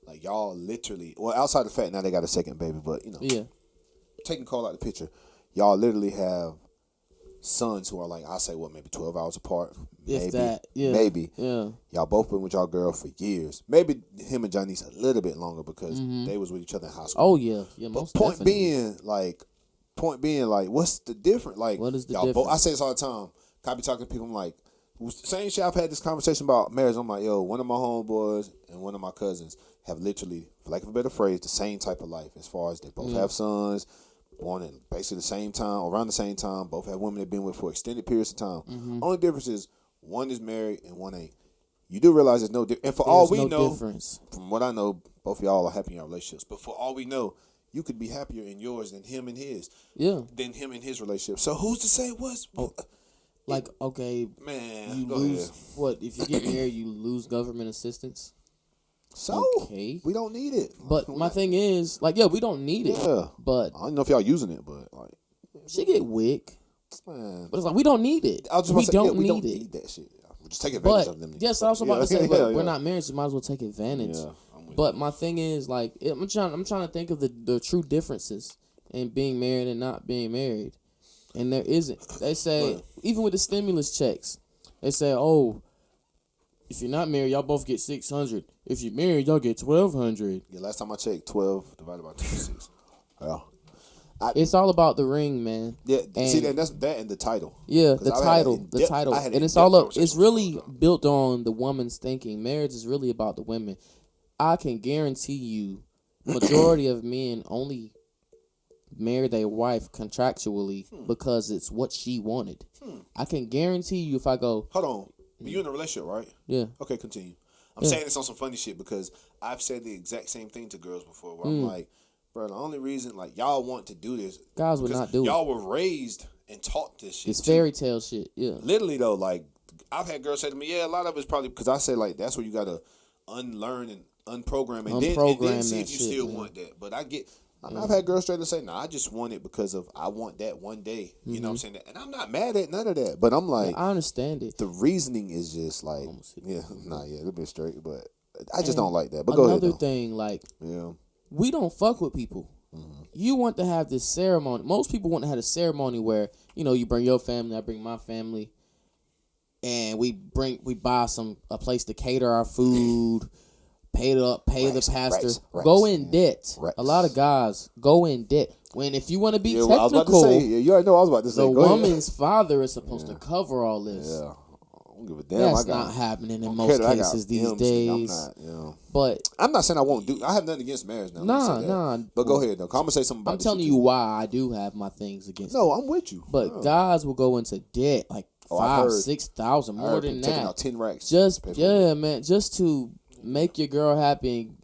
Like y'all literally, well, outside the fact now they got a second baby, but you know, Yeah. taking call out the picture, y'all literally have sons who are like, I say what, maybe 12 hours apart. If Maybe. that, yeah. Maybe. Yeah. Y'all both been with y'all girl for years. Maybe him and Johnny's a little bit longer because they was with each other in high school. Oh, yeah. Yeah, But most point definitely. being, what's the difference? Like, What is the y'all both, I difference? say this all the time. I be talking to people, I'm like, same shit. I've had this conversation about marriage. I'm like, yo, one of my homeboys and one of my cousins have literally, for lack of a better phrase, the same type of life as far as they both have sons, born at basically the same time, around the same time. Both have women they've been with for extended periods of time. Only difference is one is married and one ain't. You do realize there's no difference. And for all we There's no know, difference. from what I know, both of y'all are happy in your relationships. But for all we know, you could be happier in yours than him and his. Yeah. Than him and his relationship. So who's to say what's... Like, okay, Man, you go lose, ahead. what, if you get married, you lose government assistance? So, Okay. we don't need it. But my thing is, like, yeah, we don't need it. Yeah. But I don't know if y'all using it, but like... she get WIC. Man. But it's like we don't need it. I was just We about to say, don't yeah, we need don't it. need that shit. We just take advantage But of them. yes, I was about to say, yeah, but yeah. we're not married, so you might as well take advantage. Yeah, I'm with But you. my thing is, like, I'm trying to think of the true differences in being married and not being married, and there isn't. They say even with the stimulus checks, they say, oh, if you're not married, y'all both get $600. If you're married, y'all get $1,200. Yeah, last time I checked, 12 divided by 26. Yeah. It's all about the ring, man. Yeah, see, And- that's that and the title. Yeah, 'Cause the I've had title, an the in-depth- title, I had an and it's in-depth all up. conversation It's with really someone. built on the woman's thinking. Marriage is really about the women. I can guarantee you, majority of men only marry their wife contractually because it's what she wanted. I can guarantee you, if I go, Hold on. You in a relationship, right? yeah, Okay, continue. I'm Yeah. saying this on some funny shit because I've said the exact same thing to girls before where I'm like, bro, the only reason, like, y'all want to do this. guys would because not do it. y'all were raised and taught this shit. It's too. fairy tale shit. Yeah, Literally, though, like, I've had girls say to me, yeah, a lot of it's probably because I say, like, that's where you got to unlearn and unprogram and then Unprogram see that if you shit, still man. want that. But I've had girls straight to say, nah, I just want it because of I want that one day. You know what I'm saying? And I'm not mad at none of that. But I'm like, I understand it. the reasoning is just like, yeah, it'll be straight. But I just And don't like that. But go ahead. Another Though. thing, like, Yeah. we don't fuck with people. You want to have this ceremony. Most people want to have a ceremony where, you know, you bring your family, I bring my family, and we buy a place to cater our food, pay the pastor, go in debt. Racks. A lot of guys go in debt. When if you want to be Yeah, well, I was about to technical, say, yeah, you already know what I was about to say. the Go ahead. woman's father is supposed to cover all this. Yeah. I don't give a damn. That's I got, not happening in I most don't care that I got cases these M's, nigga. I'm days. not, you know. But I'm not saying I won't do. I have nothing against marriage now. let me say that. nah. But go ahead though. I'm gonna say something about I'm this telling shit, you too. why I do have my things against it. No, I'm with you. But Yeah. guys will go into debt like Oh, I've heard. 5,000-6,000 I more heard than people taking that. out 10 racks. Just to pay for yeah, man, just to make your girl happy and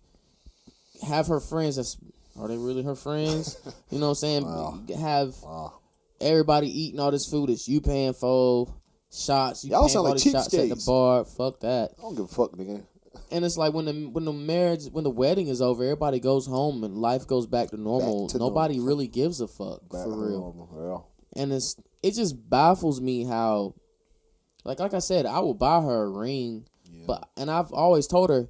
have her friends. Are they really her friends? You know what I'm saying? Wow. Have Wow. everybody eating all this food that you paying for. Shots. You Y'all paying sound for all like these shots at the cheapskates. bar. Fuck that. I don't give a fuck, nigga. And it's like when the wedding is over, everybody goes home and life goes back to normal. Back to Nobody normal. really gives a fuck Back for to real. normal, And it just baffles me how, like I said, I will buy her a ring, Yeah. and I've always told her,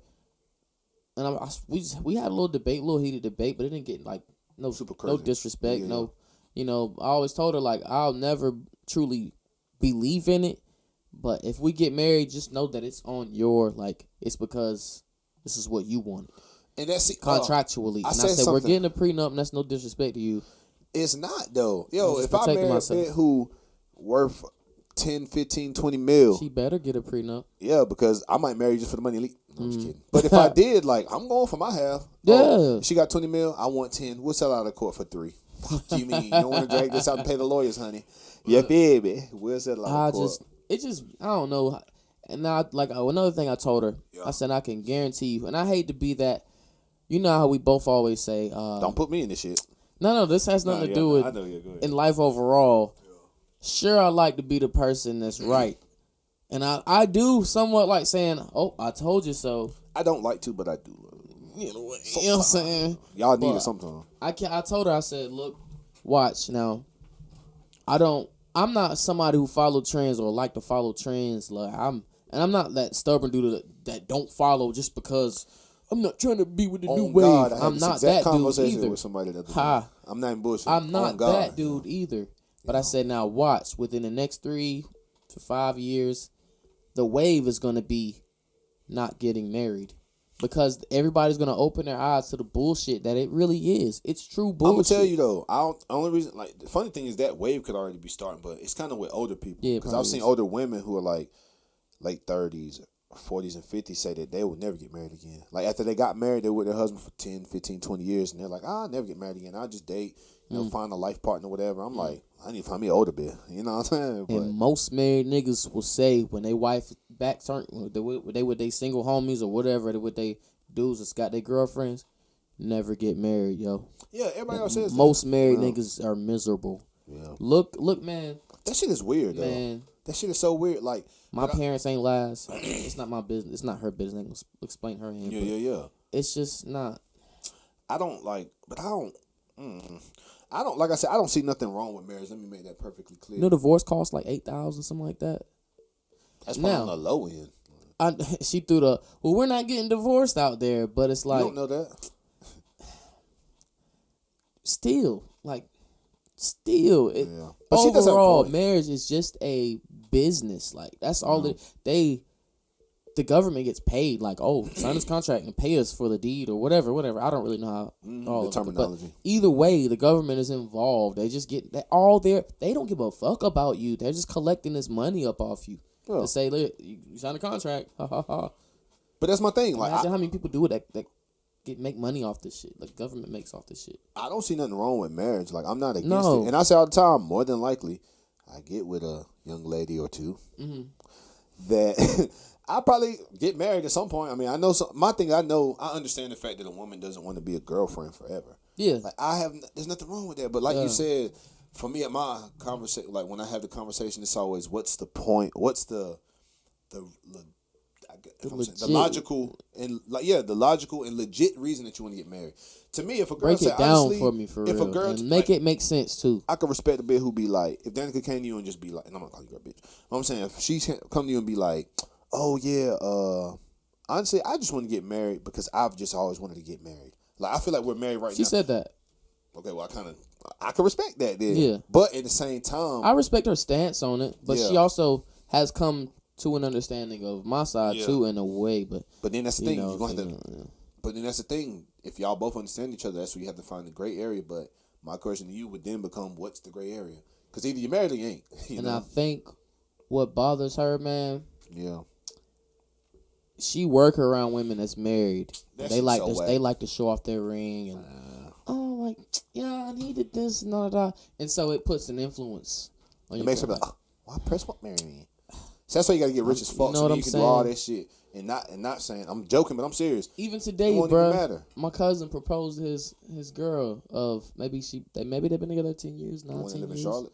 and we had a little heated debate, but it didn't get like no Super no crazy. disrespect, Yeah. no, you know. I always told her like I'll never truly believe in it, but if we get married, just know that it's on it's because this is what you wanted And that's it. contractually. And I said said we're something. getting a prenup, and that's no disrespect to you. It's not though. Yo, I'm just if I protecting marry myself. a bitch who worth 10, 15, 20 mil, She better get a prenup. yeah, because I might marry you just for the money. No, I'm just kidding. But if I did, like, I'm going for my half. Yeah. Oh, she got 20 mil. I want 10. We'll sell out of court for 3. Fuck you mean? You don't want to drag this out and pay the lawyers, honey? Yeah, baby. We'll sell out of court. I don't know. And now, like, another thing I told her, Yeah. I said, I can guarantee you, and I hate to be that, you know how we both always say, Don't put me in this shit. no, this has nothing to do with I know, yeah, go ahead. in life overall. Sure, I like to be the person that's right. And I do somewhat like saying, oh, I told you so. I don't like to, but I do. You know what I'm saying? Y'all need But it sometimes. I told her, I said, look, watch now. I'm not somebody who follow trends or like to follow trends. Like I'm not that stubborn dude that don't follow just because I'm not trying to be with the new On wave. God, I had I'm this not exact that dude conversation either. with somebody the other Ha. day. I'm not in bullshit. I'm On not God. that dude either. But I said, now watch. Within the next 3 to 5 years, the wave is going to be not getting married. Because everybody's going to open their eyes to the bullshit that it really is. It's true bullshit. I'm gonna tell you though. Only reason, like, the funny thing is that wave could already be starting, but it's kind of with older people. Yeah, because I've probably seen is. older women who are like late 30s, 40s, and 50s say that they will never get married again. Like after they got married, they were with their husband for 10, 15, 20 years, and they're like, I'll never get married again. I'll just date, find a life partner, whatever. I'm like, I need to find me an older bit. You know what I'm saying? But And most married niggas will say when they wife back turn, they with they single homies or whatever, they with they dudes that's got their girlfriends, never get married, yo. yeah, everybody else says Most that. married Yeah. niggas are miserable. Yeah. Look, man, That shit is weird, though. man. That shit is so weird. Like, My parents ain't last. It's not my business. It's not her business. I ain't gonna explain her hand. yeah. It's just not. I don't like, but I don't. I don't, like I said, I don't see nothing wrong with marriage. Let me make that perfectly clear. You know, divorce costs like $8,000, something like that. That's probably now- on the low end. She threw the we're not getting divorced out there, but it's You like don't know that? still like still it, Yeah. But she does have a overall point. marriage is just a business. Like that's all No. the government gets paid. Like sign this contract and pay us for the deed or whatever. I don't really know how all the of it, terminology. but either way, the government is involved. They just get that all there. They don't give a fuck about you. They're just collecting this money up off you. Yeah. To say, look, you signed a contract. Ha ha ha. But that's my thing. Like, Imagine how many people do it that make money off this shit. Like government makes off this shit. I don't see nothing wrong with marriage. Like, I'm not against No. it. And I say all the time, more than likely, I get with a young lady or two that I'll probably get married at some point. I mean, I know I understand the fact that a woman doesn't want to be a girlfriend forever. Yeah. Like, there's nothing wrong with that. But like Yeah. you said, for me at my conversation, like when I have the conversation, it's always, what's the point? What's the legit- logical and the logical and legit reason that you want to get married. To me, if a girl Break say, it down honestly, for me for if real. a girl And make like, it make sense too. I could respect a bit who be like, if Danica came to you and just be like, and I'm gonna call you girl bitch. What I'm saying, if she come to you and be like, oh yeah, honestly, I just want to get married because I've just always wanted to get married. Like I feel like we're married right She now. said that. Okay, well I can respect that then. Yeah. But at the same time, I respect her stance on it, but she Yeah. also has come to an understanding of my side Yeah. too in a way. But then that's the thing. You're gonna have to, yeah. but then that's the thing. If y'all both understand each other, that's where you have to find the gray area. But my question to you would then become, what's the gray area? Because either you're married or you ain't. You And know? I think what bothers her, man, Yeah. she work around women that's married. That They shit's like so to whack. they like to show off their ring and like I needed this and all that, and so it puts an influence on It your makes her girl. be like, why press what marry me? So that's why you gotta get rich as fuck. You know So what then I'm you can do all saying? that shit and not saying I'm joking, but I'm serious. Even today, It won't even bro, matter. my cousin proposed to his girl of maybe they've been together 10 years, The one 9, that 10 live in years. Charlotte.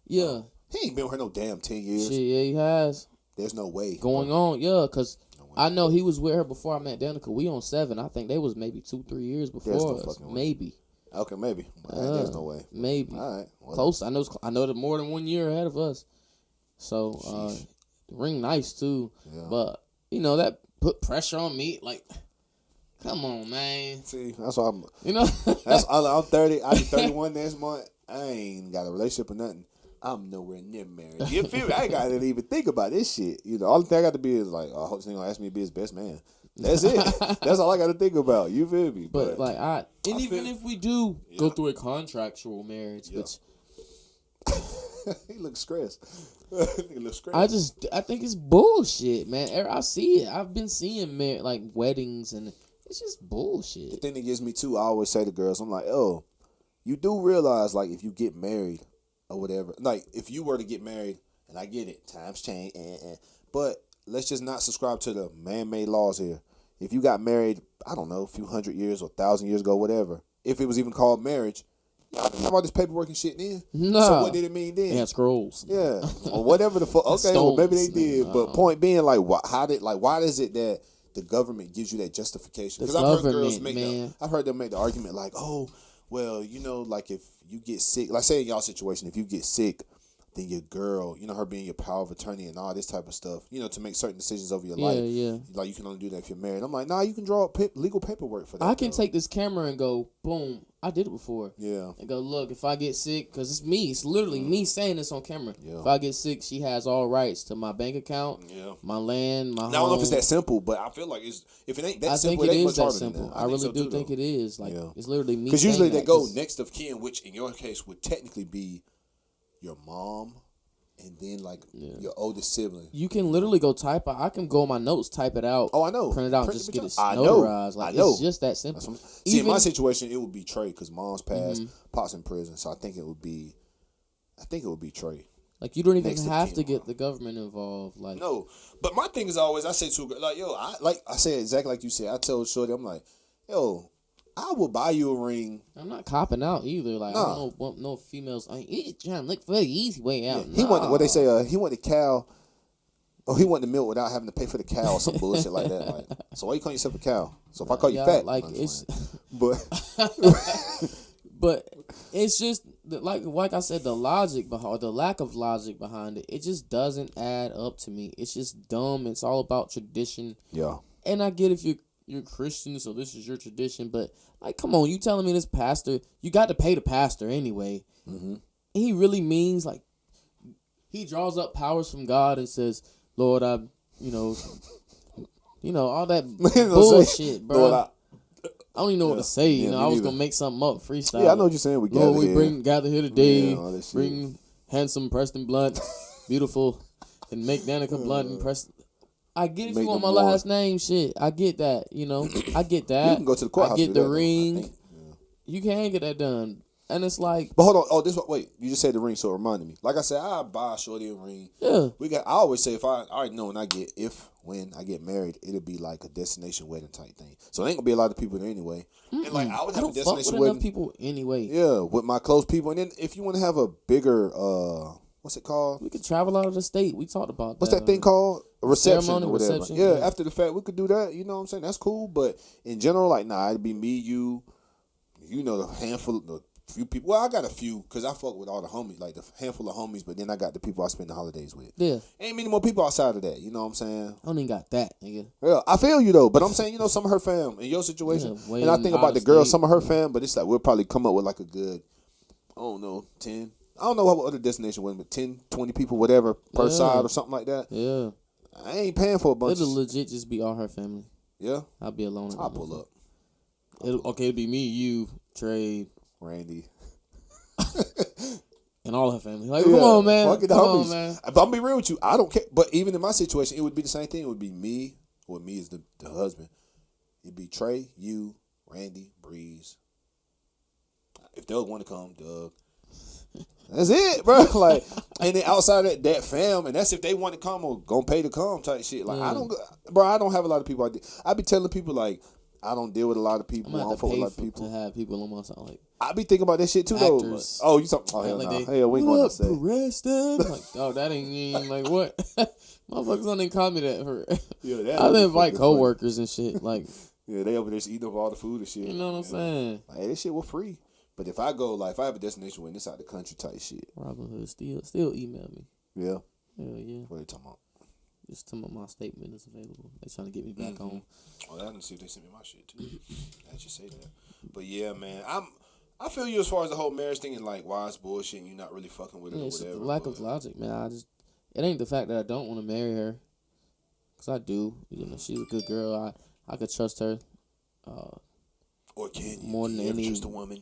Yeah, He ain't been with her no damn 10 years. shit, yeah, he has There's no way. going on. Yeah, cause I know he was with her before I met Danica. We on 7. I think they was maybe 2-3 years before no us. fucking way. Maybe. Okay, maybe. There's no way. Maybe. All right. Well, Close. I know that more than 1 year ahead of us. So the ring nice too. Yeah. But that put pressure on me. Like, come on, man. see, that's why I'm. You know. That's I'm 30. I'll be 31 next month. I ain't got a relationship or nothing. I'm nowhere near married. You feel me? I ain't got to even think about this shit. All the thing I got to be is like, I hope he's gonna ask me to be his best man. That's it. That's all I got to think about. You feel me? But like even feel- if we do go Yeah. through a contractual marriage, Yeah. which he looks stressed. He looks stressed. I think it's bullshit, man. I see it. I've been seeing like weddings and it's just bullshit. The thing that gets me too, I always say to girls, I'm like, oh, you do realize, like, if you get married or whatever, like, if you were to get married, and I get it, times change, but let's just not subscribe to the man-made laws here. If you got married, I don't know, a few 100 years or 1,000 years ago, whatever, if it was even called marriage, y'all didn't have all this paperwork and shit then. Nah. So what did it mean then? They had scrolls. Yeah, or whatever the fuck. Okay, well maybe they Stones, did, nigga. but point being, like, why is it that the government gives you that justification? The Because I've heard girls government, make man. I've heard them make the argument like, oh, well, like if you get sick, like say in y'all situation, if you get sick, then your girl, her being your power of attorney and all this type of stuff, to make certain decisions over your life. Yeah. Like you can only do that if you're married. I'm like, nah, you can draw up legal paperwork for that. I can girl. take this camera and go, boom. I did it before. Yeah. And go, look, if I get sick, because it's me. It's literally me saying this on camera. Yeah. If I get sick, she has all rights to my bank account, Yeah. my land, my Now, I don't know if it's home. that simple, but I feel like if it ain't that I simple, think it it ain't is much that harder than simple. that. I really so do too, think though. it is. Like, Yeah. it's literally me. Because usually saying they that, go 'cause next of kin, which in your case would technically be your mom, and then like your oldest sibling. You can literally go type out. I can go on my notes, type it out. Oh, I know. Print it out, and Print just the get bitch it out. I know. notarized. Like, I know. it's just that simple. That's what See, in my Even- situation, it would be Trey because mom's passed, Mm-hmm. Pop's in prison, so I think it would be Trey. Like, you don't even Next of have kin, to get bro. the government involved. Like, No, but my thing is always I say to a girl, like, yo, I said exactly like you said. I told Shorty, I'm like, yo, I will buy you a ring. I'm not copping out either. Like, I Nah. don't want no females. I ain't trying to look for the easy way out. He wanted what they Nah. say. He wanted the cow. Oh, he wanted the milk without having to pay for the cow or some bullshit like that. Like, so why you call yourself a cow? So if I call you Yeah, fat, like I'm it's. just playing. But But it's just like I said, the logic behind, the lack of logic behind it, it just doesn't add up to me. It's just dumb. It's all about tradition. Yeah. And I get if you're Christian, so this is your tradition, but like, come on, you telling me this pastor, you got to pay the pastor anyway. Mm-hmm. He really means like he draws up powers from God and says, Lord, all that bullshit, bro. Lord, I don't even know what to say. Yeah, I was neither. gonna make something up, freestyle. Yeah, I know what you're saying. Lord, we gather here today. Yeah, all that shit. Bring handsome Preston Blunt, beautiful, and make Danica Blunt and Preston. I get if Make you want my them last name, shit. I get that. I get that. You can go to the courthouse. I get to the do that, though, I ring. think. Yeah. You can't get that done, and it's like, But hold on. Oh, wait. You just said the ring, so it reminded me. Like I said, I buy Shorty a ring. yeah, I always say I already know when I get married, it'll be like a destination wedding type thing. So there ain't gonna be a lot of people there anyway. And like I would I have a don't fuck with destination enough wedding. people anyway. Yeah, with my close people. And then if you want to have a bigger, what's it called? We could travel out of the state. We talked about What's that thing called? A reception Ceremony, or whatever. reception, Yeah, yeah. after the fact, we could do that. You know what I'm saying? That's cool. But in general, like, nah, it'd be me, you, the handful, the few people. Well, I got a few because I fuck with all the homies, like the handful of homies. But then I got the people I spend the holidays with. Yeah, Ain't many more people outside of that. You know what I'm saying? I don't even got that, nigga. Yeah, I feel you though. But I'm saying, some of her fam in your situation, Yeah, way and I think out about of the girl, state. some of her fam. But it's like we'll probably come up with like a good, I don't know, 10. I don't know what other destination was, but 10, 20 people, whatever, per Yeah. side or something like that. Yeah, I ain't paying for a bunch. it'll legit just be all her family. Yeah, I'll be alone. I'll pull up. It'll be me, you, Trey, Randy. and all her family. Like, Yeah, come on, man. fuck it, the Come homies. on, man. But I'm gonna be real with you. I don't care. But even in my situation, it would be the same thing. It would be me, or me is the husband. It'd be Trey, you, Randy, Breeze. If Doug want to come, Doug. That's it, bro. Like, and then outside of that fam, and that's if they want to come or gonna pay to come type shit. Like, I don't have a lot of people. I be telling people like, I don't deal with a lot of people. I'm I gonna don't have fuck to with a pay lot of people. to have people on my side. Like, I be thinking about that shit too, actors. though. Oh, you talking? Oh, hell like no. they, Hell, we ain't what going up, to say. Preston? Like, oh, that ain't even like what? Motherfuckers don't even call me that. For Yeah, that I would be invite fucking coworkers and shit. Like, Yeah, they over there eating up all the food and shit. you know what I'm saying? Like, hey, this shit was free. But if I go, like, if I have a destination when it's out the country type shit. Robin Hood still email me. Yeah. Hell yeah. What are they talking about? Just tell me my statement is available. They trying to get me back on. Oh, I didn't see if they sent me my shit too. I just say that. But yeah, man, I feel you as far as the whole marriage thing and like why it's bullshit and you're not really fucking with it Yeah, or it's whatever. the lack of logic, man. It ain't the fact that I don't want to marry her, cause I do. She's a good girl. I could trust her. Or can you? More than Can you ever any trust a woman?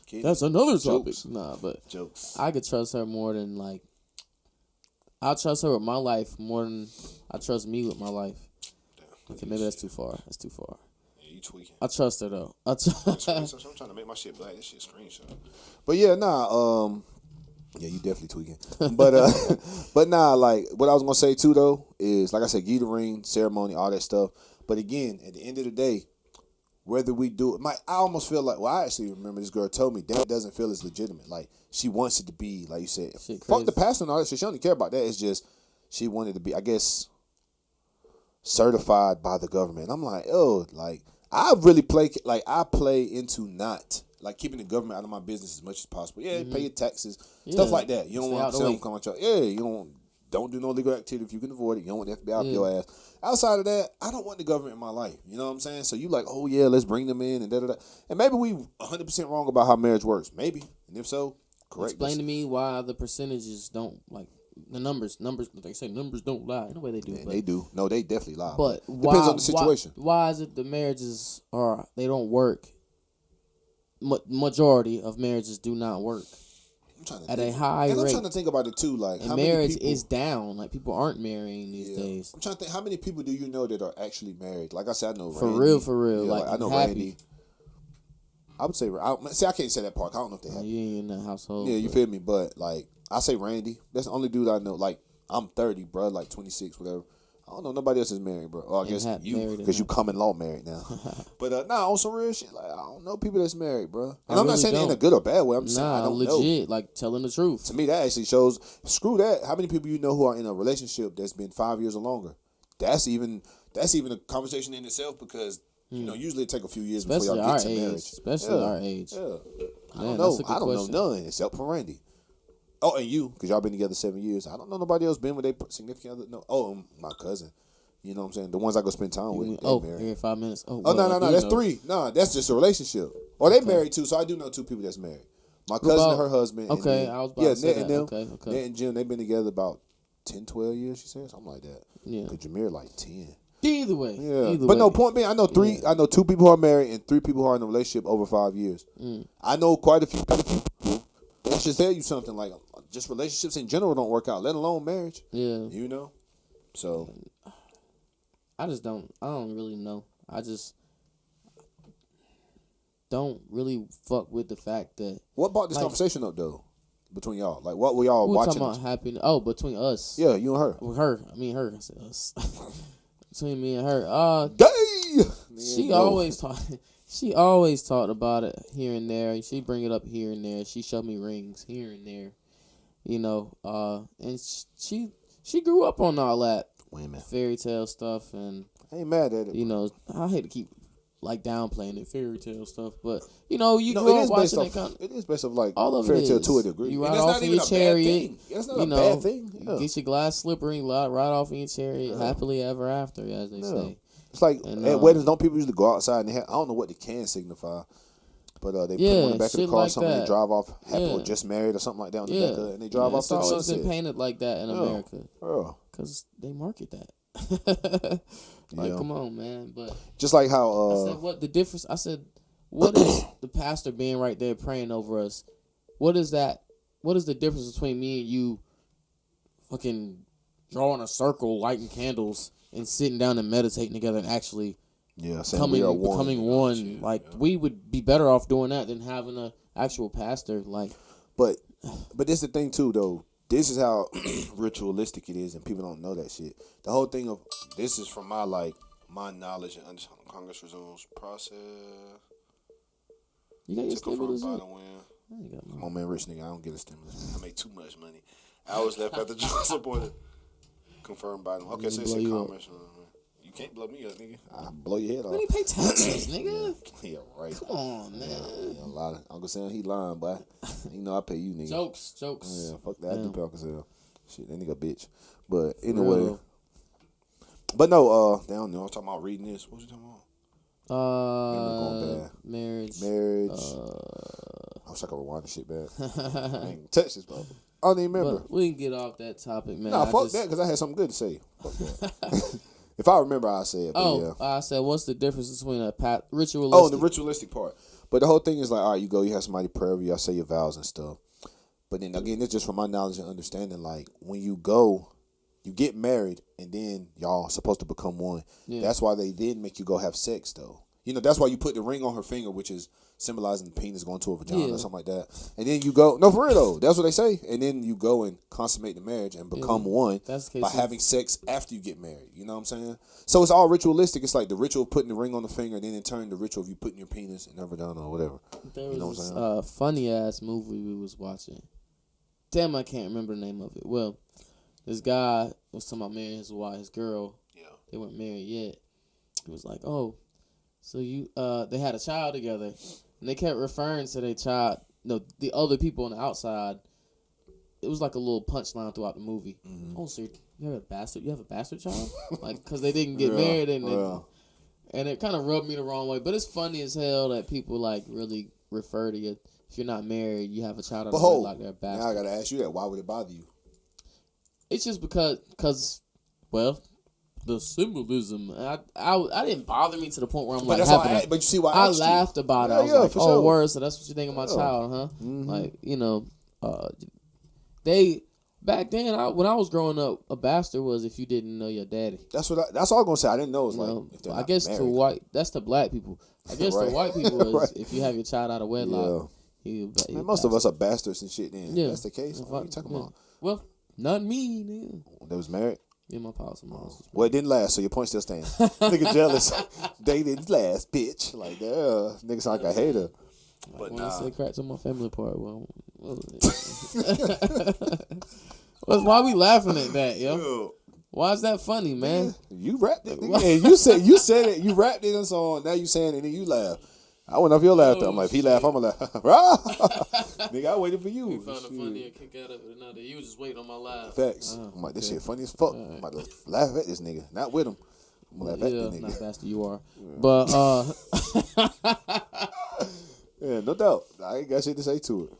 Can That's you? another topic. Jokes. Nah, but Jokes. I could trust her more than like. I'll trust her with my life more than I trust me with my life. Okay, maybe that's too far. That's too far. Yeah, you tweaking. I trust her though. I'm trying to make my shit black. This shit screenshot. But yeah, nah. Yeah, you definitely tweaking. But nah, like what I was gonna say too though is like I said, give the ring ceremony, all that stuff. But again, at the end of the day, whether we do it, I almost feel like. Well, I actually remember this girl told me that doesn't feel as legitimate. Like she wants it to be, like you said, Shit fuck crazy. the pastor and all that shit. She don't care about that. It's just she wanted to be, I guess, certified by the government. I'm like, oh, like I really play into not like keeping the government out of my business as much as possible. Yeah, pay your taxes, stuff like that. You don't Stay want out the to way. come out your you don't do no legal activity if you can avoid it. You don't want the FBI up your ass. Outside of that, I don't want the government in my life. You know what I'm saying? So you like, oh yeah, let's bring them in and da da da. And maybe we 100% wrong about how marriage works. Maybe, and if so, correct. Explain to me why the percentages don't like the numbers. They say numbers don't lie. No way they do. And but they do. No, they definitely lie. But depends on the situation. Why is it the marriages they don't work? Majority of marriages do not work I'm trying to at think. a high And I'm rate. trying to think about it too. Like, And how many marriage people, is down. Like people aren't marrying these Yeah. days. I'm trying to think. How many people do you know that are actually married? Like I said, I know For Randy. real. Yeah, Like, I know happy. Randy. I would say, I can't say that part. I don't know if they have. You ain't in that household. Yeah, you but- feel me? But like, I say Randy. That's the only dude I know. Like, I'm 30, bro. Like 26, whatever. I don't know. Nobody else is married, bro. Or I guess you, married because you and common law married now. But nah, on some real shit. Like, I don't know people that's married, bro. And I I'm not really saying it in a don't. good or bad way. I'm just saying I Nah, don't know. legit. Like telling the truth. To me, that actually shows. Screw that. How many people you know who are in a relationship that's been 5 years or longer? That's even a conversation in itself because You know, usually it take a few years Especially before y'all our get to age. marriage. Especially our age. Yeah. I Man, don't that's know. a good I don't question. know none except for Randy. Oh, and you, because y'all been together 7 years. I don't know nobody else been with their significant other. No. Oh, my cousin. You know what I'm saying? The ones I go spend time with. They married. Here in 5 minutes. Oh, no. That's 3. No, that's just a relationship. Or they married too, so I do know 2 people that's married. My cousin and her husband. Okay, and then, I was about to say Ned that. and them. Okay. Ned and Jim, they've been together about 10, 12 years, she said. Something like that. Yeah. And Jameer like 10. Either way. Yeah. Either But way. no, point being, I know 3. I know 2 people who are married and 3 people who are in a relationship over 5 years. I know quite a few people. That should tell you something. Like, just relationships in general don't work out, let alone marriage. Yeah. You know? So. I don't really know. I just don't really fuck with the fact that What brought this conversation up, though, between y'all? Like, what were y'all we were watching? talking about happiness. Oh, between us. Yeah, you and her. With her. I mean her. I said us. Between me and her. Day! She always talked about it here and there. She bring it up here and there. She showed me rings here and there. You know, and she grew up on all that Women. fairy tale stuff, and I ain't mad at it. you know, I hate to keep like downplaying it, fairy tale stuff, but you know, you No, grew it up is watching based that off. kind. It is based off like All of fairy it tale is. to a degree. You And ride that's off not in even your a bad chariot. thing. That's not You a know, bad thing. Yeah. Get your glass slippery, ride off in your chariot, happily ever after, as they say. It's like And, at weddings, don't people usually go outside and they have, I don't know what they can signify, but they put them in the back of the shit car or like something. that. They drive off happy or Yeah. just married or something like that on the Yeah, back of it, and they drive off it's to the always sunset. been painted like that in America because they market that. Like, Yeah. come on, man. But Just like I how said, what the difference? I said, what is the pastor being right there praying over us? What is that? What is the difference between me and you fucking drawing a circle, lighting candles, and sitting down and meditating together and actually saying we are one. becoming one? Like, we would be better off doing that than having a actual pastor. Like, But this is the thing too, though. This is how ritualistic it is, and people don't know that shit. The whole thing of this is from my knowledge and understanding. Congress resumes process. you got your To confirm stimulus? Biden win. Come on, man, rich nigga. I don't get a stimulus. I make too much money. Hours left after Johnson supported. Confirm Biden. Okay, so it's blow a you up. Congress. You can't blow me up, nigga. I'll blow your head off. When you pay taxes, nigga. Yeah, right. Come on, man. Yeah, a lot of Uncle Sam, he lying, boy. You know I pay you, nigga. Jokes. Yeah, fuck that. I do Damn. pay Uncle Sam. Shit, that nigga a bitch. But anyway. Real. But no, down there, I was talking about reading this. What was you talking about? Memory going bad. Marriage. I wish I could rewind the shit back. I ain't touch this, bro. I don't even remember. But we can get off that topic, man. Nah, fuck that, because I had something good to say. Fuck that. If I remember, I'll say it. But yeah. I said, what's the difference between a ritualistic? Oh, the ritualistic part. But the whole thing is like, all right, you go, you have somebody pray over you, y'all say your vows and stuff. But then again, it's just from my knowledge and understanding, like when you go, you get married and then y'all supposed to become one. Yeah. That's why they did make you go have sex though. You know, that's why you put the ring on her finger, which is symbolizing the penis going to a vagina or something like that. And then you go, no, for real though, that's what they say. And then you go and consummate the marriage and become one That's the by case having sex after you get married. You know what I'm saying? So it's all ritualistic. It's like the ritual of putting the ring on the finger, and then in turn the ritual of you putting your penis in her vagina or whatever. There You know was what I'm this funny ass movie we was watching. Damn, I can't remember the name of it. Well, this guy was talking about marrying his wife, his girl. Yeah. They weren't married yet. He was like, "Oh, so you they had a child together," and they kept referring to their child, the other people on the outside. It was like a little punchline throughout the movie. Mm-hmm. Oh, so you have a bastard? You have a bastard child? Like, because they didn't get married, and it kind of rubbed me the wrong way. But it's funny as hell that people like really refer to you. If you're not married, you have a child on the way like they're a bastard. Now I gotta ask you that. Why would it bother you? It's just because, well, the symbolism. I didn't bother me to the point where I'm But like, that's why. But you see why I asked you. laughed about it. Yeah, I was yeah, like, for oh, sure. word. So that's what you think of my child, huh? Mm-hmm. Like, they back then when I was growing up, a bastard was if you didn't know your daddy. That's what. That's all I'm gonna say. I didn't know. It's You like know, if they're I not guess married. to white, that's the black people. I guess Right. the white people is Right. if you have your child out of wedlock. Man, most of us are bastards and shit. Then Yeah. that's the case. What are you talking about? Well, not me. Nigga. They was married. Yeah, my pops and moms. Well, it didn't last, so your point still stands. Nigga jealous. They didn't last, bitch. Like, nigga sound like a hater. But When I nah. say crack to my family part, well, why we laughing at that, yo? Why is that funny, man? You rapped it, nigga. And you said it. You rapped it in a song. Now you saying it, and then you laugh. I went off your laughter. I'm like, if he laugh, I'm gonna laugh. Nigga, I waited for you. We found it funny and kick out of it. Now that you was just waiting on my laugh. Facts. I'm like, this shit funny as fuck. I'm about to laugh at this nigga, not with him. I'm gonna laugh at the nigga. Not faster you are, but yeah, no doubt. I ain't got shit to say to it.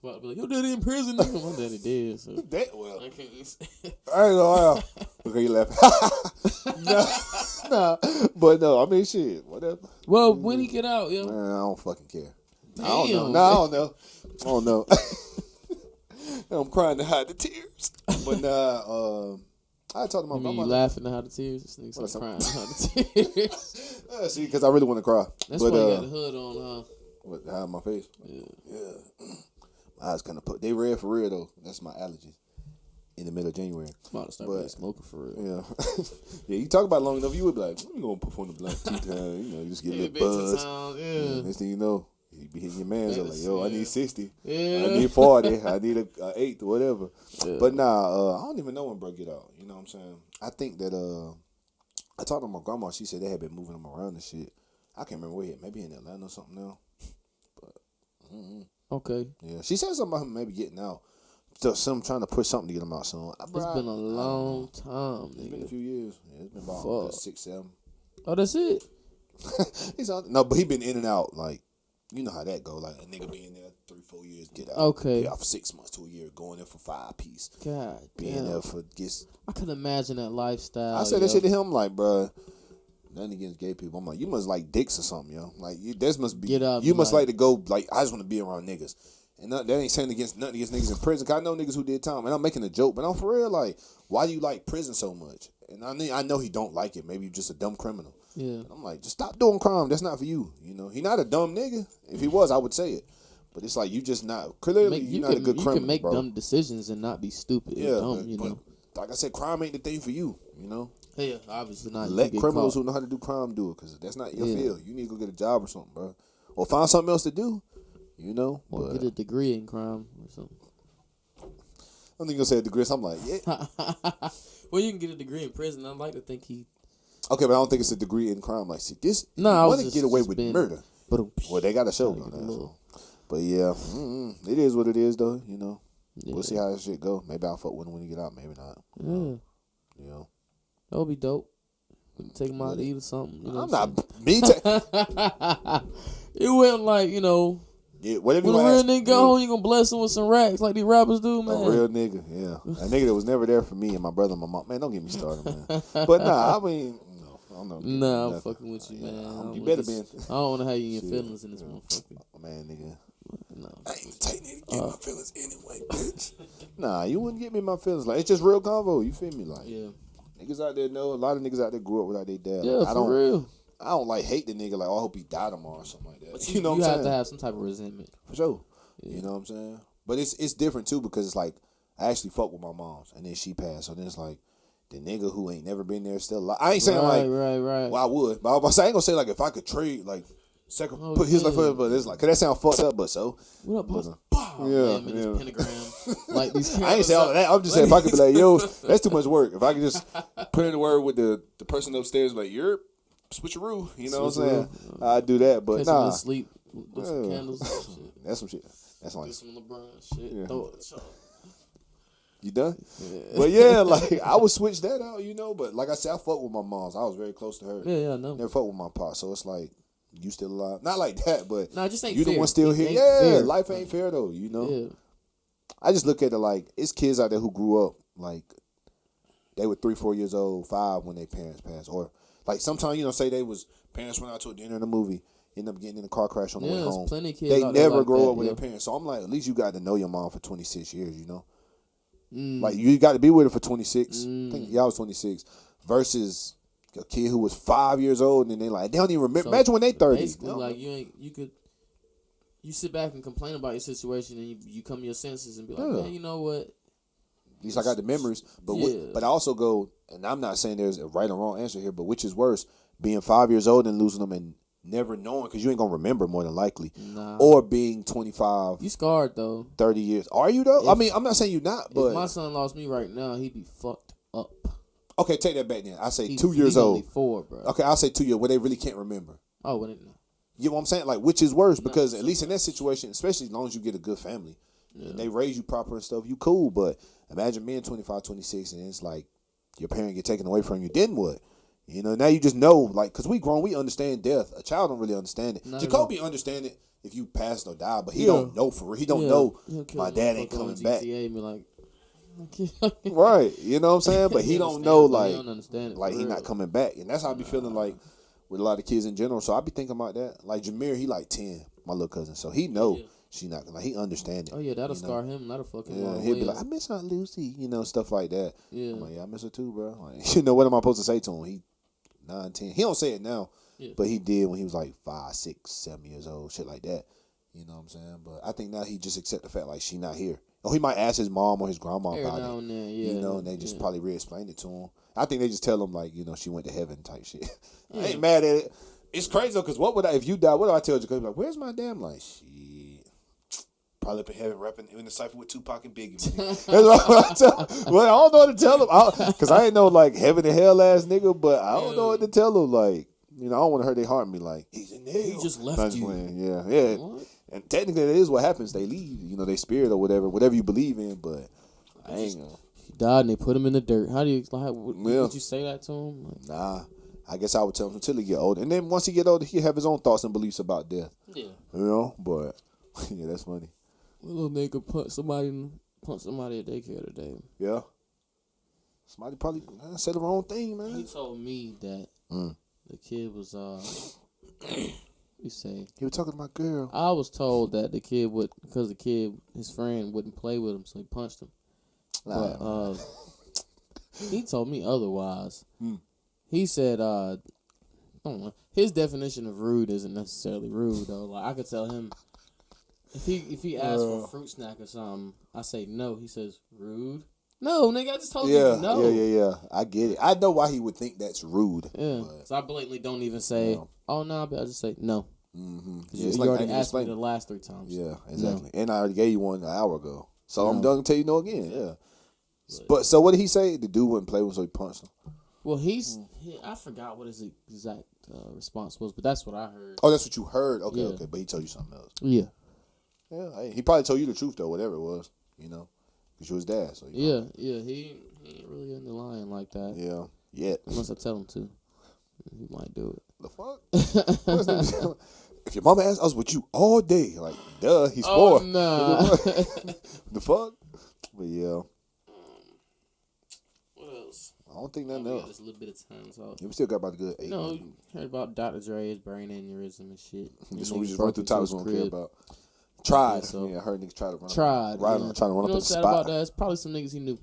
About to be like, your daddy in prison, nigga. My daddy dead. So. That well. I can't. I ain't know. Okay, you laugh. nah, but no. I mean, shit. Whatever. Well, when he get out, yo. Man, I don't fucking care. Damn. I don't know. Nah, I don't know. I'm crying to hide the tears. But nah, I talked to my You mama. laughing to hide the tears? This nigga's crying to hide the tears. See, because I really want to cry. That's but, why you got the hood on, huh? What, hide my face? Yeah. My eyes kind of they red for real though. That's my allergies. In the middle of January. I'm about to start really smoking for real. Yeah. Yeah, you talk about it long enough, you would be like, I'm going to perform the blunt 2 times. You just get a little buzz. Yeah. Next thing you know, you be hitting your mans up like, yo, I need 60. Yeah. I need 40. I need a 8 or whatever. Yeah. But nah, I don't even know when bro get out. You know what I'm saying? I think that, I talked to my grandma. She said they had been moving him around and shit. I can't remember where he at. Maybe in Atlanta or something now. But, Okay. yeah. She said something about him maybe getting out. So some trying to push something to get him out soon. It's been a long time, It's been a nigga. few years. Yeah, it's been about 6, 7. Oh, that's it? He's out. No, but he been in and out. Like, you know how that go. Like, a nigga be in there 3, 4 years, get out. Okay. Get out for 6 months to a year, going there for 5 piece. God Being damn. there for gets. I can imagine that lifestyle. I said that shit to him, like, bruh, nothing against gay people. I'm like, you must like dicks or something, yo. Like, this must be. Get up, you must like- like to go, like, I just want to be around niggas. And that ain't saying nothing against niggas in prison. 'Cause I know niggas who did time. And I'm making a joke, but I'm for real, like, why do you like prison so much? And I know he don't like it. Maybe you're just a dumb criminal. Yeah. I'm like, just stop doing crime. That's not for you. You know, he not a dumb nigga. If he was, I would say it. But it's like you just not clearly you're not a good criminal. You can make bro. dumb decisions and not be stupid. Yeah, Dumb, but, you know. like I said, crime ain't the thing for you. You know, Yeah, obviously not. let You get criminals caught. who know how to do crime do it because that's not your Yeah. field. You need to go get a job or something, bro, or find something else to do. You know, Or but get a degree in crime or something. I think you'll say a degree. So I'm like, yeah, Well, you can get a degree in prison. I'd like to think he. okay, but I don't think it's a degree in crime. Like, see, this No, I you was want to just- get away just with being- murder. But Well, they got a show Gotta on get a that. little- But yeah, it is what it is, though. You know, yeah. we'll see how this shit go. Maybe I'll fuck with him when he get out. Maybe not. Yeah, You know, that would be dope. Take him out to eat or something. You know I'm what not me. Ta- saying? It wasn't like, you know, yeah, whatever when you a real ask, nigga go home, you gonna bless him with some racks like these rappers do, man. a real nigga, yeah, a nigga that was never there for me and my brother and my mom. Man, don't get me started, man. But nah, I mean, no, I'm not. Nah, I'm nothing. fucking with you, man. Yeah, I don't you wanna better just- be. I don't want to have you in your Shit. feelings in this motherfucker. Oh, man, nigga. No. I ain't taking it to get my feelings anyway, bitch. Nah, you wouldn't get me in my feelings. Like, it's just real convo. You feel me? Like, Yeah. niggas out there know. A lot of niggas out there grew up without their dad. Yeah, Like, for real. I don't like hate the nigga. Like, oh, I hope he die tomorrow or something like that. But you know you what I'm have saying? to have some type of resentment. For sure. Yeah. You know what I'm saying? But it's different too because it's like I actually fuck with my mom's and then she passed. So then it's like the nigga who ain't never been there still alive. I ain't saying like right. well I would, but I ain't gonna say like if I could trade like Oh, put his life yeah. up, but it's like cause that sound fucked up, but so What up, boss? Listen. Oh, Yeah, man, man, yeah. this pentagram. Like these I ain't say all of that. I'm just saying if I could be like, yo, that's too much work. If I could just put in the word with the person upstairs, like you're switcheroo, you know what I'm saying? I'd do that, but Catch him nah, in sleep with some Yeah. candles and shit. that's some shit. That's like Do some LeBron shit. Yeah. Throw it. you done? But yeah, like I would switch that out, you know. But like I said, I fuck with my mom's. I was very close to her. Yeah, I know. Never fuck with my pop, so it's like you still alive. Not like that, but Nah, it just ain't you the fair. one still It here. ain't Yeah, fair. life ain't fair though, you know. Yeah. I just look at it like it's kids out there who grew up like they were 3, 4 years old, 5 when their parents passed, or like sometimes say they was parents went out to a dinner in a movie, end up getting in a car crash on the Yeah, way there's home. plenty of kids They out there never like grow that, up with yeah. their parents, so I'm like, at least you got to know your mom for 26 years, you know. Mm. Like you got to be with her for 26. I think y'all was 26 versus a kid who was 5 years old and they like they don't even remember. So, Imagine when they 30. Basically, like you sit back and complain about your situation, and you come to your senses and be like, Yeah. man, you know what? At least I got the memories. But Yeah. but I also go, and I'm not saying there's a right or wrong answer here, but which is worse, being 5 years old and losing them and never knowing because you ain't gonna remember more than likely, Nah. or being 25, You scarred though. 30 years. Are you though? I If- mean, I'm not saying you not, If but my son lost me right now, he'd be fucked up. Okay, take that back then. I say He's 2 years he's only old. 4, bro. Okay, I'll say 2 years where they really can't remember. Oh, when it, You know what I'm saying? Like, which is worse? Because at least in that situation, especially as long as you get a good family, and they raise you proper and stuff, you cool. But imagine being 25, 26, and it's like your parent get taken away from you. Then what? You know, now you just know, like, because we grown, we understand death. A child don't really understand it. Not at Jacoby understand it if you passed or died, but he Yeah. don't know for real. He don't know He'll kill my a dad ain't motherfucker on coming back. GTA and be like, Right. You know what I'm saying? But he don't understand, know, but he like, don't understand it like for he real. not coming back. And that's how I be feeling like with a lot of kids in general. So I be thinking about that. Like Jameer, he like 10, my little cousin. So he know she not, like, he understand it. Oh yeah, that'll you know? scar him. That'll fucking. Yeah, long he'll be way like, up. I miss Aunt Lucy, you know, stuff like that. Yeah. I'm like, yeah, I miss her too, bro. Like, you know, what am I supposed to say to him? He 9, 10. He don't say it now, but he did when he was like 5, 6, 7 years old, shit like that. You know what I'm saying? But I think now he just accept the fact like she not here. Or he might ask his mom or his grandma Every about now it. and then, You know, and they just probably re-explain it to him. I think they just tell him like, you know, she went to heaven type shit. I ain't mad at it. It's crazy though, because what would I, if you die, what do I tell you? Like, where's my damn? Like, shit. Probably up in heaven rapping in the cypher with Tupac and Biggie. Man. That's what I tell. Well, I don't know what to tell him. Because I ain't no like heaven and hell ass nigga, but I don't know what to tell him. Like, you know, I don't want to hurt their heart and be like, he's in hell. He just left you. Yeah. What? And technically that is what happens. They leave, you know, they spirit or whatever you believe in, but I ain't gonna. He died and they put him in the dirt. How do you like? Yeah. Would you say that to him? Like, Nah. I guess I would tell him until he get older. And then once he get older, he'll have his own thoughts and beliefs about death. yeah. You know? But yeah, that's funny. Little nigga punch somebody at daycare today. Yeah. Somebody probably said the wrong thing, man. He told me that the kid was you say He was talking to my girl. I was told that the kid would, because the kid, his friend wouldn't play with him, so he punched him. But he told me otherwise. He said, I don't know, his definition of rude isn't necessarily rude though. Like I could tell him if he asks for a fruit snack or something, I say no. He says rude. No, nigga, I just told you no. Yeah. I get it. I know why he would think that's rude. Yeah. But, So I blatantly don't even say, oh no, but I just say no. mm-hmm. You already asked me the last 3 times. Yeah, exactly. No. And I already gave you one an hour ago. So I'm done to tell you no again. Yeah. But so what did he say? The dude wouldn't play with, so he punched him. Well, I forgot what his exact response was, but that's what I heard. Oh, that's what you heard? Okay, Yeah. okay. But he told you something else. Yeah. Yeah, hey, he probably told you the truth, though, whatever it was, you know, because you was dad. So Yeah, he ain't really in the line like that. Yeah, yet. Unless I tell him to. He might do it. The fuck? If your mama asked, I was with you all day. Like, duh, he's 4. Oh, nah. The fuck? But yeah. What else? I don't think nothing We got else. this little bit of time. So. Yeah, we still got about a good 8 No, minutes. you heard about Dr. Dre's brain aneurysm and shit. This Niggas one we just broke run through into topics his we don't care crib. about. Tried. so. Yeah, I heard niggas try to run Tried. up. Right, yeah. trying to run you up know in the what's sad spot. about that? It's probably some niggas he knew.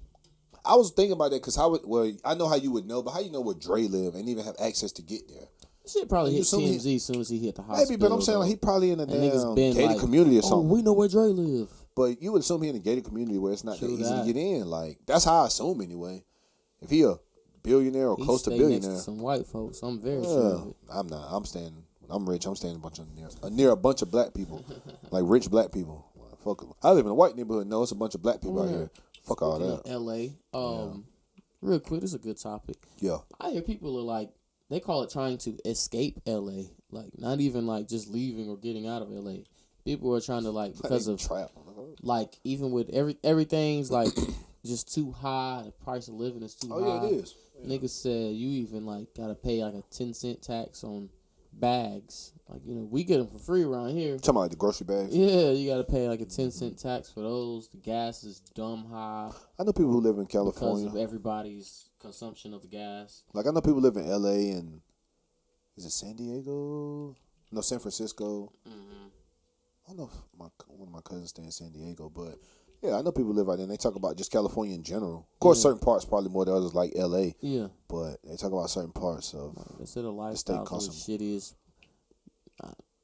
I was thinking about that because I know how you would know, but how you know where Dre live and even have access to get there? Shit probably You hit assume he- TMZ as soon as he hit the hospital. Maybe, but I'm saying like he probably in a and niggas damn been gated like, community or oh, something. we know where Dre live. But you would assume he in a gated community where it's not that True easy that. to get in. Like that's how I assume anyway. If he a billionaire or He close to stay billionaire, next to some white folks. I'm very sure of it. I'm not. I'm staying. I'm rich. I'm staying near a bunch of black people, like rich black people. Like, fuck 'em. I live in a white neighborhood. No, it's a bunch of black people out here. Fuck all Speaking that. of LA, real quick, this is a good topic. Yeah. I hear people are like, they call it trying to escape LA. Like, not even like just leaving or getting out of LA. People are trying to like, because of trap. like, even with everything's like just too high, the price of living is too high. Oh yeah, it is. Niggas said you even like gotta pay like a 10-cent tax on bags. Like, you know, we get them for free around here. Talking about like the grocery bags. Yeah, you gotta pay like a 10-cent tax for those. The gas is dumb high I know people who live in because California. of everybody's consumption of the gas. Like I know people live in LA and is it San Diego? No, San Francisco. I don't know if one of my cousins stay in San Diego, but yeah, I know people live out there and they talk about just California in general. Of course, certain parts probably more than others, like LA. Yeah. But they talk about certain parts of. They said the lifestyle's costs really shitty.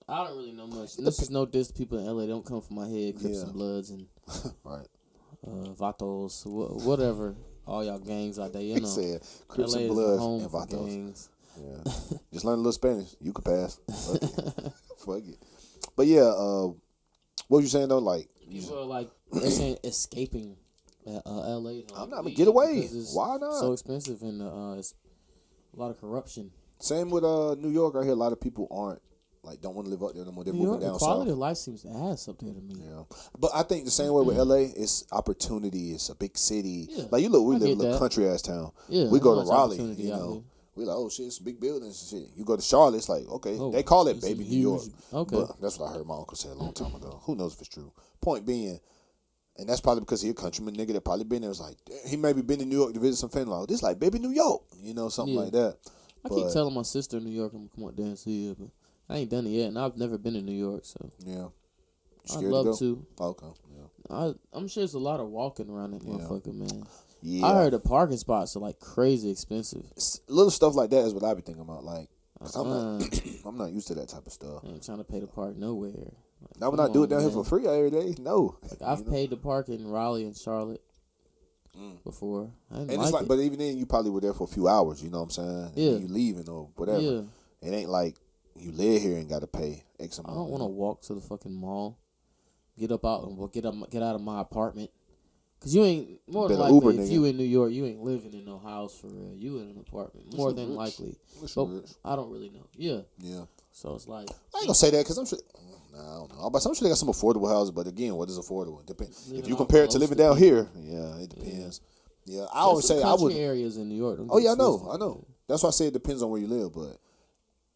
I don't really know much. And this is no diss to people in LA. Don't come for my head. Crips and Bloods and Right. Vatos, whatever. All y'all gangs out there, you He know. said Crips LA and is Bloods home and for Vatos. gangs. Yeah. Just learn a little Spanish. You could pass. Fuck it. Fuck it. But yeah, what were you saying though? Like, People are like, they're saying escaping L.A. I'm not gonna get away. Why not? So expensive and it's a lot of corruption. Same with New York. I hear a lot of people don't want to live up there no more. They're New moving York, down the quality south. of life seems ass up there to me. Yeah, but I think the same way with LA, it's opportunity. It's a big city. Yeah, Like we live in a that. country ass town. Yeah, we go there's to Raleigh. opportunity out here. We like, oh shit, it's big buildings and shit. You go to Charlotte, it's like, okay, Oh, they call it it's baby a New York. huge- okay. But that's what I heard my uncle say a long time ago. Who knows if it's true? Point being, and that's probably because he a countryman nigga that probably been there. Was like, he maybe been to New York to visit some family. Like, this like baby New York, something Yeah. like that. I keep telling my sister in New York I'm gonna come up there and see her, but I ain't done it yet, and I've never been to New York, so Yeah, you I'd scared love to. Go? to. Okay, yeah. I'm sure there's a lot of walking around that motherfucker, man. Yeah. I heard the parking spots are like crazy expensive. Little stuff like that is what I be thinking about. Like, cause I'm Uh-uh. not, I'm not used to that type of stuff. I ain't trying to pay to park nowhere. Like, Now when come I do it on, down here man. for free every day, no. Like, I've paid to park in Raleigh and Charlotte before. I didn't And like it's like, it. but even then, you probably were there for a few hours. You know what I'm saying? And Yeah. You leaving or whatever. Yeah. It ain't like you live here and got to pay X I amount. don't want to walk to the fucking mall. Get out of my apartment. Cause you ain't more than Better likely Uber, if nigga. you in New York, you ain't living in no house for real. You in an apartment more than likely. But I don't really know. Yeah. Yeah. So it's like I ain't gonna say that because I'm sure. Nah, I don't know. But I'm sure they got some affordable houses. But again, what is affordable? Depends. If Living you off compare it the to living coast down of here, yeah, it depends. Yeah, I always say I would. areas in New York. don't Oh get yeah, I twisted. know. That's why I say it depends on where you live. But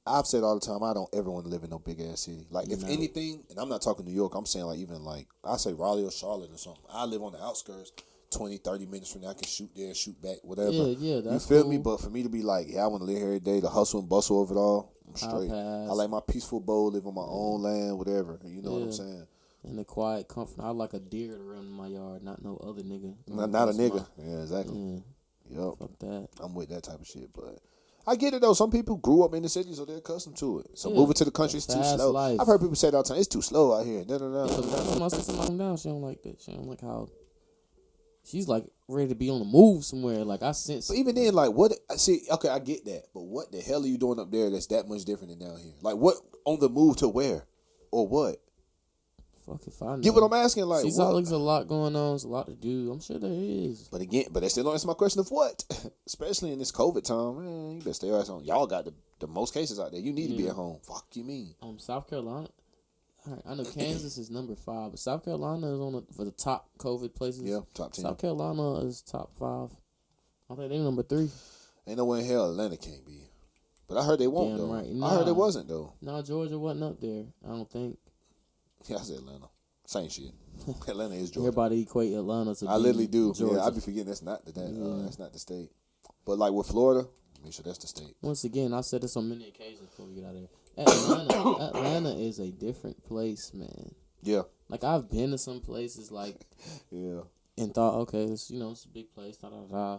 I've said all the time, I don't ever want to live in no big ass city. Like if No. anything, and I'm not talking New York. I'm saying like even like I say Raleigh or Charlotte or something. I live on the outskirts. 20, 30 minutes from now, I can shoot there, shoot back, whatever. Yeah, that's you feel me? cool. But for me to be like, yeah, I want to live here every day, the hustle and bustle of it all, I'm straight. pass. I like my peaceful abode, live on my own land, whatever. You know what I'm Yeah. saying? In the quiet comfort. I like a deer to run in my yard, not no other nigga. Not a That's nigga. Yeah, exactly. Yeah, Yep. fuck that. I'm with that type of shit, but I get it though. Some people grew up in the city, so they're accustomed to it. So Yeah. moving to the country is too Fast slow. life. I've heard people say that all the time. It's too slow out here. No. But my sister come down, she don't like that. She don't like how she's like ready to be on the move somewhere. Like I sense. But even then, like, what? See, okay, I get that, but what the hell are you doing up there that's that much different than down here? Like, what on the move to where, or what? Fuck if I know. Get what I'm asking? Like, She's what? always a lot going on. There's a lot to do. I'm sure there is. But again, that still don't answer my question of what, especially in this COVID time. Man, you better stay your ass home. Y'all got the most cases out there. You need to be at home. Fuck you mean? South Carolina. All right, I know Kansas is number 5, but South Carolina is for the top COVID places. Yeah, top 10. South Carolina is top 5. I think they're number 3. Ain't no way in hell Atlanta can't be. But I heard they won't Damn though. right. I heard Nah. it wasn't though. No, Georgia wasn't up there. I don't think. Yeah, I said Atlanta. Same shit. Atlanta is Georgia. Everybody equate Atlanta to. I literally do. Georgia. Yeah, I be forgetting that's not that's not the state. But like with Florida, make sure that's the state. Once again, I've said this on many occasions before we get out of here. Atlanta is a different place, man. Yeah. Like I've been to some places like Yeah. and thought, okay, it's it's a big place, da da da.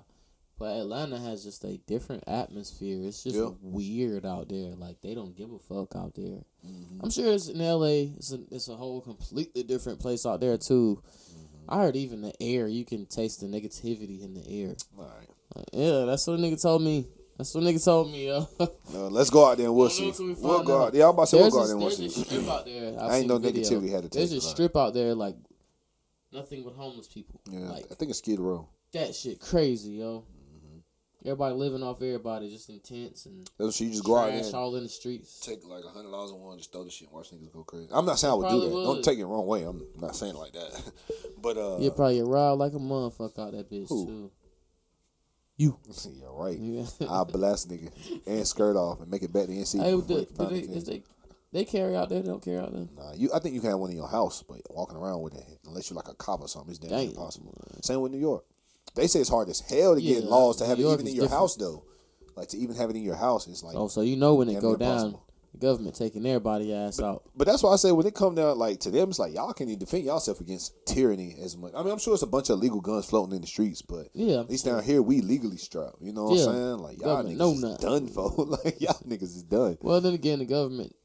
But Atlanta has just a different atmosphere. It's just weird out there. Like they don't give a fuck out there. Mm-hmm. I'm sure it's in LA. It's a whole completely different place out there too. Mm-hmm. I heard even the air, you can taste the negativity in the air. All right. Like, yeah, that's what a nigga told me. Yo. No, let's go out there and we'll see. We'll go out. Yeah, I'm about to say we'll go out there and we'll There's see. a strip out there. I ain't no negativity had to There's take a it out. strip out there like nothing but homeless people. Yeah, Like I think it's Skid Row. that shit crazy, yo. Everybody living off everybody, just in tents and That's what you just go out there trash and all in the streets. take like $100 on one, just throw the shit and watch niggas go crazy. I'm not saying I would do Probably that. would. Don't take it the wrong way. I'm not saying it like that. But You probably get robbed like a motherfucker out that bitch Who? too. You. yeah, right. Yeah. I'll blast nigga and skirt off and make it back to NC. Hey, before he find the is kids. they carry out there? They don't carry out there. Nah, I think you can have one in your house, but walking around with it, unless you're like a cop or something, it's damn Damn. impossible. Same with New York. They say it's hard as hell to get Yeah, laws to have New it York even in is your different. house though. Like to even have it in your house, it's like. Oh, so you know when it damn go near down, impossible. the government taking everybody ass out. But that's why I say when it come down like to them, it's like y'all can't even defend yourself against tyranny as much. I mean, I'm sure it's a bunch of illegal guns floating in the streets, but Yeah. at least down here we legally strapped. You know what Yeah. I'm saying? Like y'all Government niggas know is nothing. done for. Like y'all niggas is done. Well, then again, the government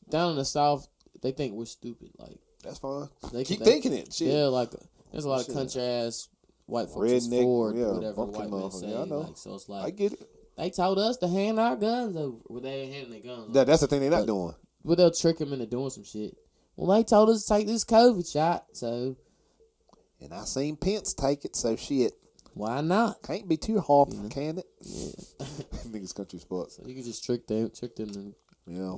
down in the South, they think we're stupid. Like That's fine. they Keep they- thinking it. Shit. Yeah, like there's a lot of Shit. country ass white folks just Redneck, forward, yeah, whatever bumpkin white men motherfucker. say. Yeah, I know. Like, so it's I like get it. they told us to hand our guns over. Well, they ain't handing their guns over. That's the thing they're not But- doing. But they'll trick them into doing some shit. Well, they told us to take this COVID shot, so And I seen Pence take it, so shit. Why not? Can't be too hard, can it? Yeah. Niggas country sports. So you can just trick them. Yeah.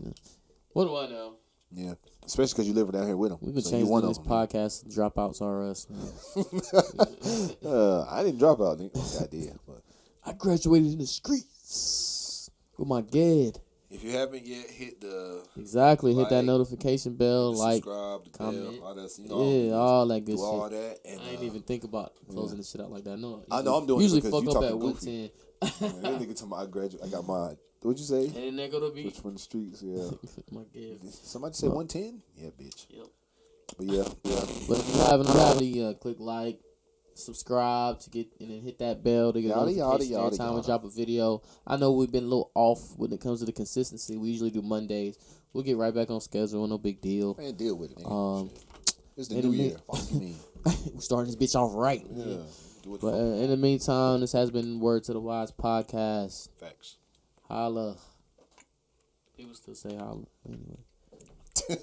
What do I know? Yeah. Especially because you live down here with them. We can so change one this of them, podcast. Dropouts are us. I didn't drop out, nigga. I did. But I graduated in the streets with my GED. if you haven't yet, hit the Exactly. Hit that like, notification bell, like, subscribe, the comment. bell, all that. Yeah, all that good do shit. all that. And, I ain't even think about closing this shit out like that. No, I know I'm doing usually it because fuck you up talking at goofy. 110. That nigga talking about I graduate. I got my. What'd you say? And then they go to be Which from the streets? Yeah. my GED. Somebody say 110? Yeah, bitch. Yep. But yeah. But if you haven't, click like, subscribe to get, and then hit that bell to get Yada, yada, notifications every yada, time we yada. drop a video. I know we've been a little off when it comes to the consistency. We usually do Mondays. We'll get right back on schedule. No big deal. Man, deal with it, nigga. Shit. It's the in new the year. mid- Fuck you mean? We starting this bitch off right. Yeah. Do it But for in the meantime, this has been Word to the Wise podcast. facts. Holla. People still say holla. Anyway.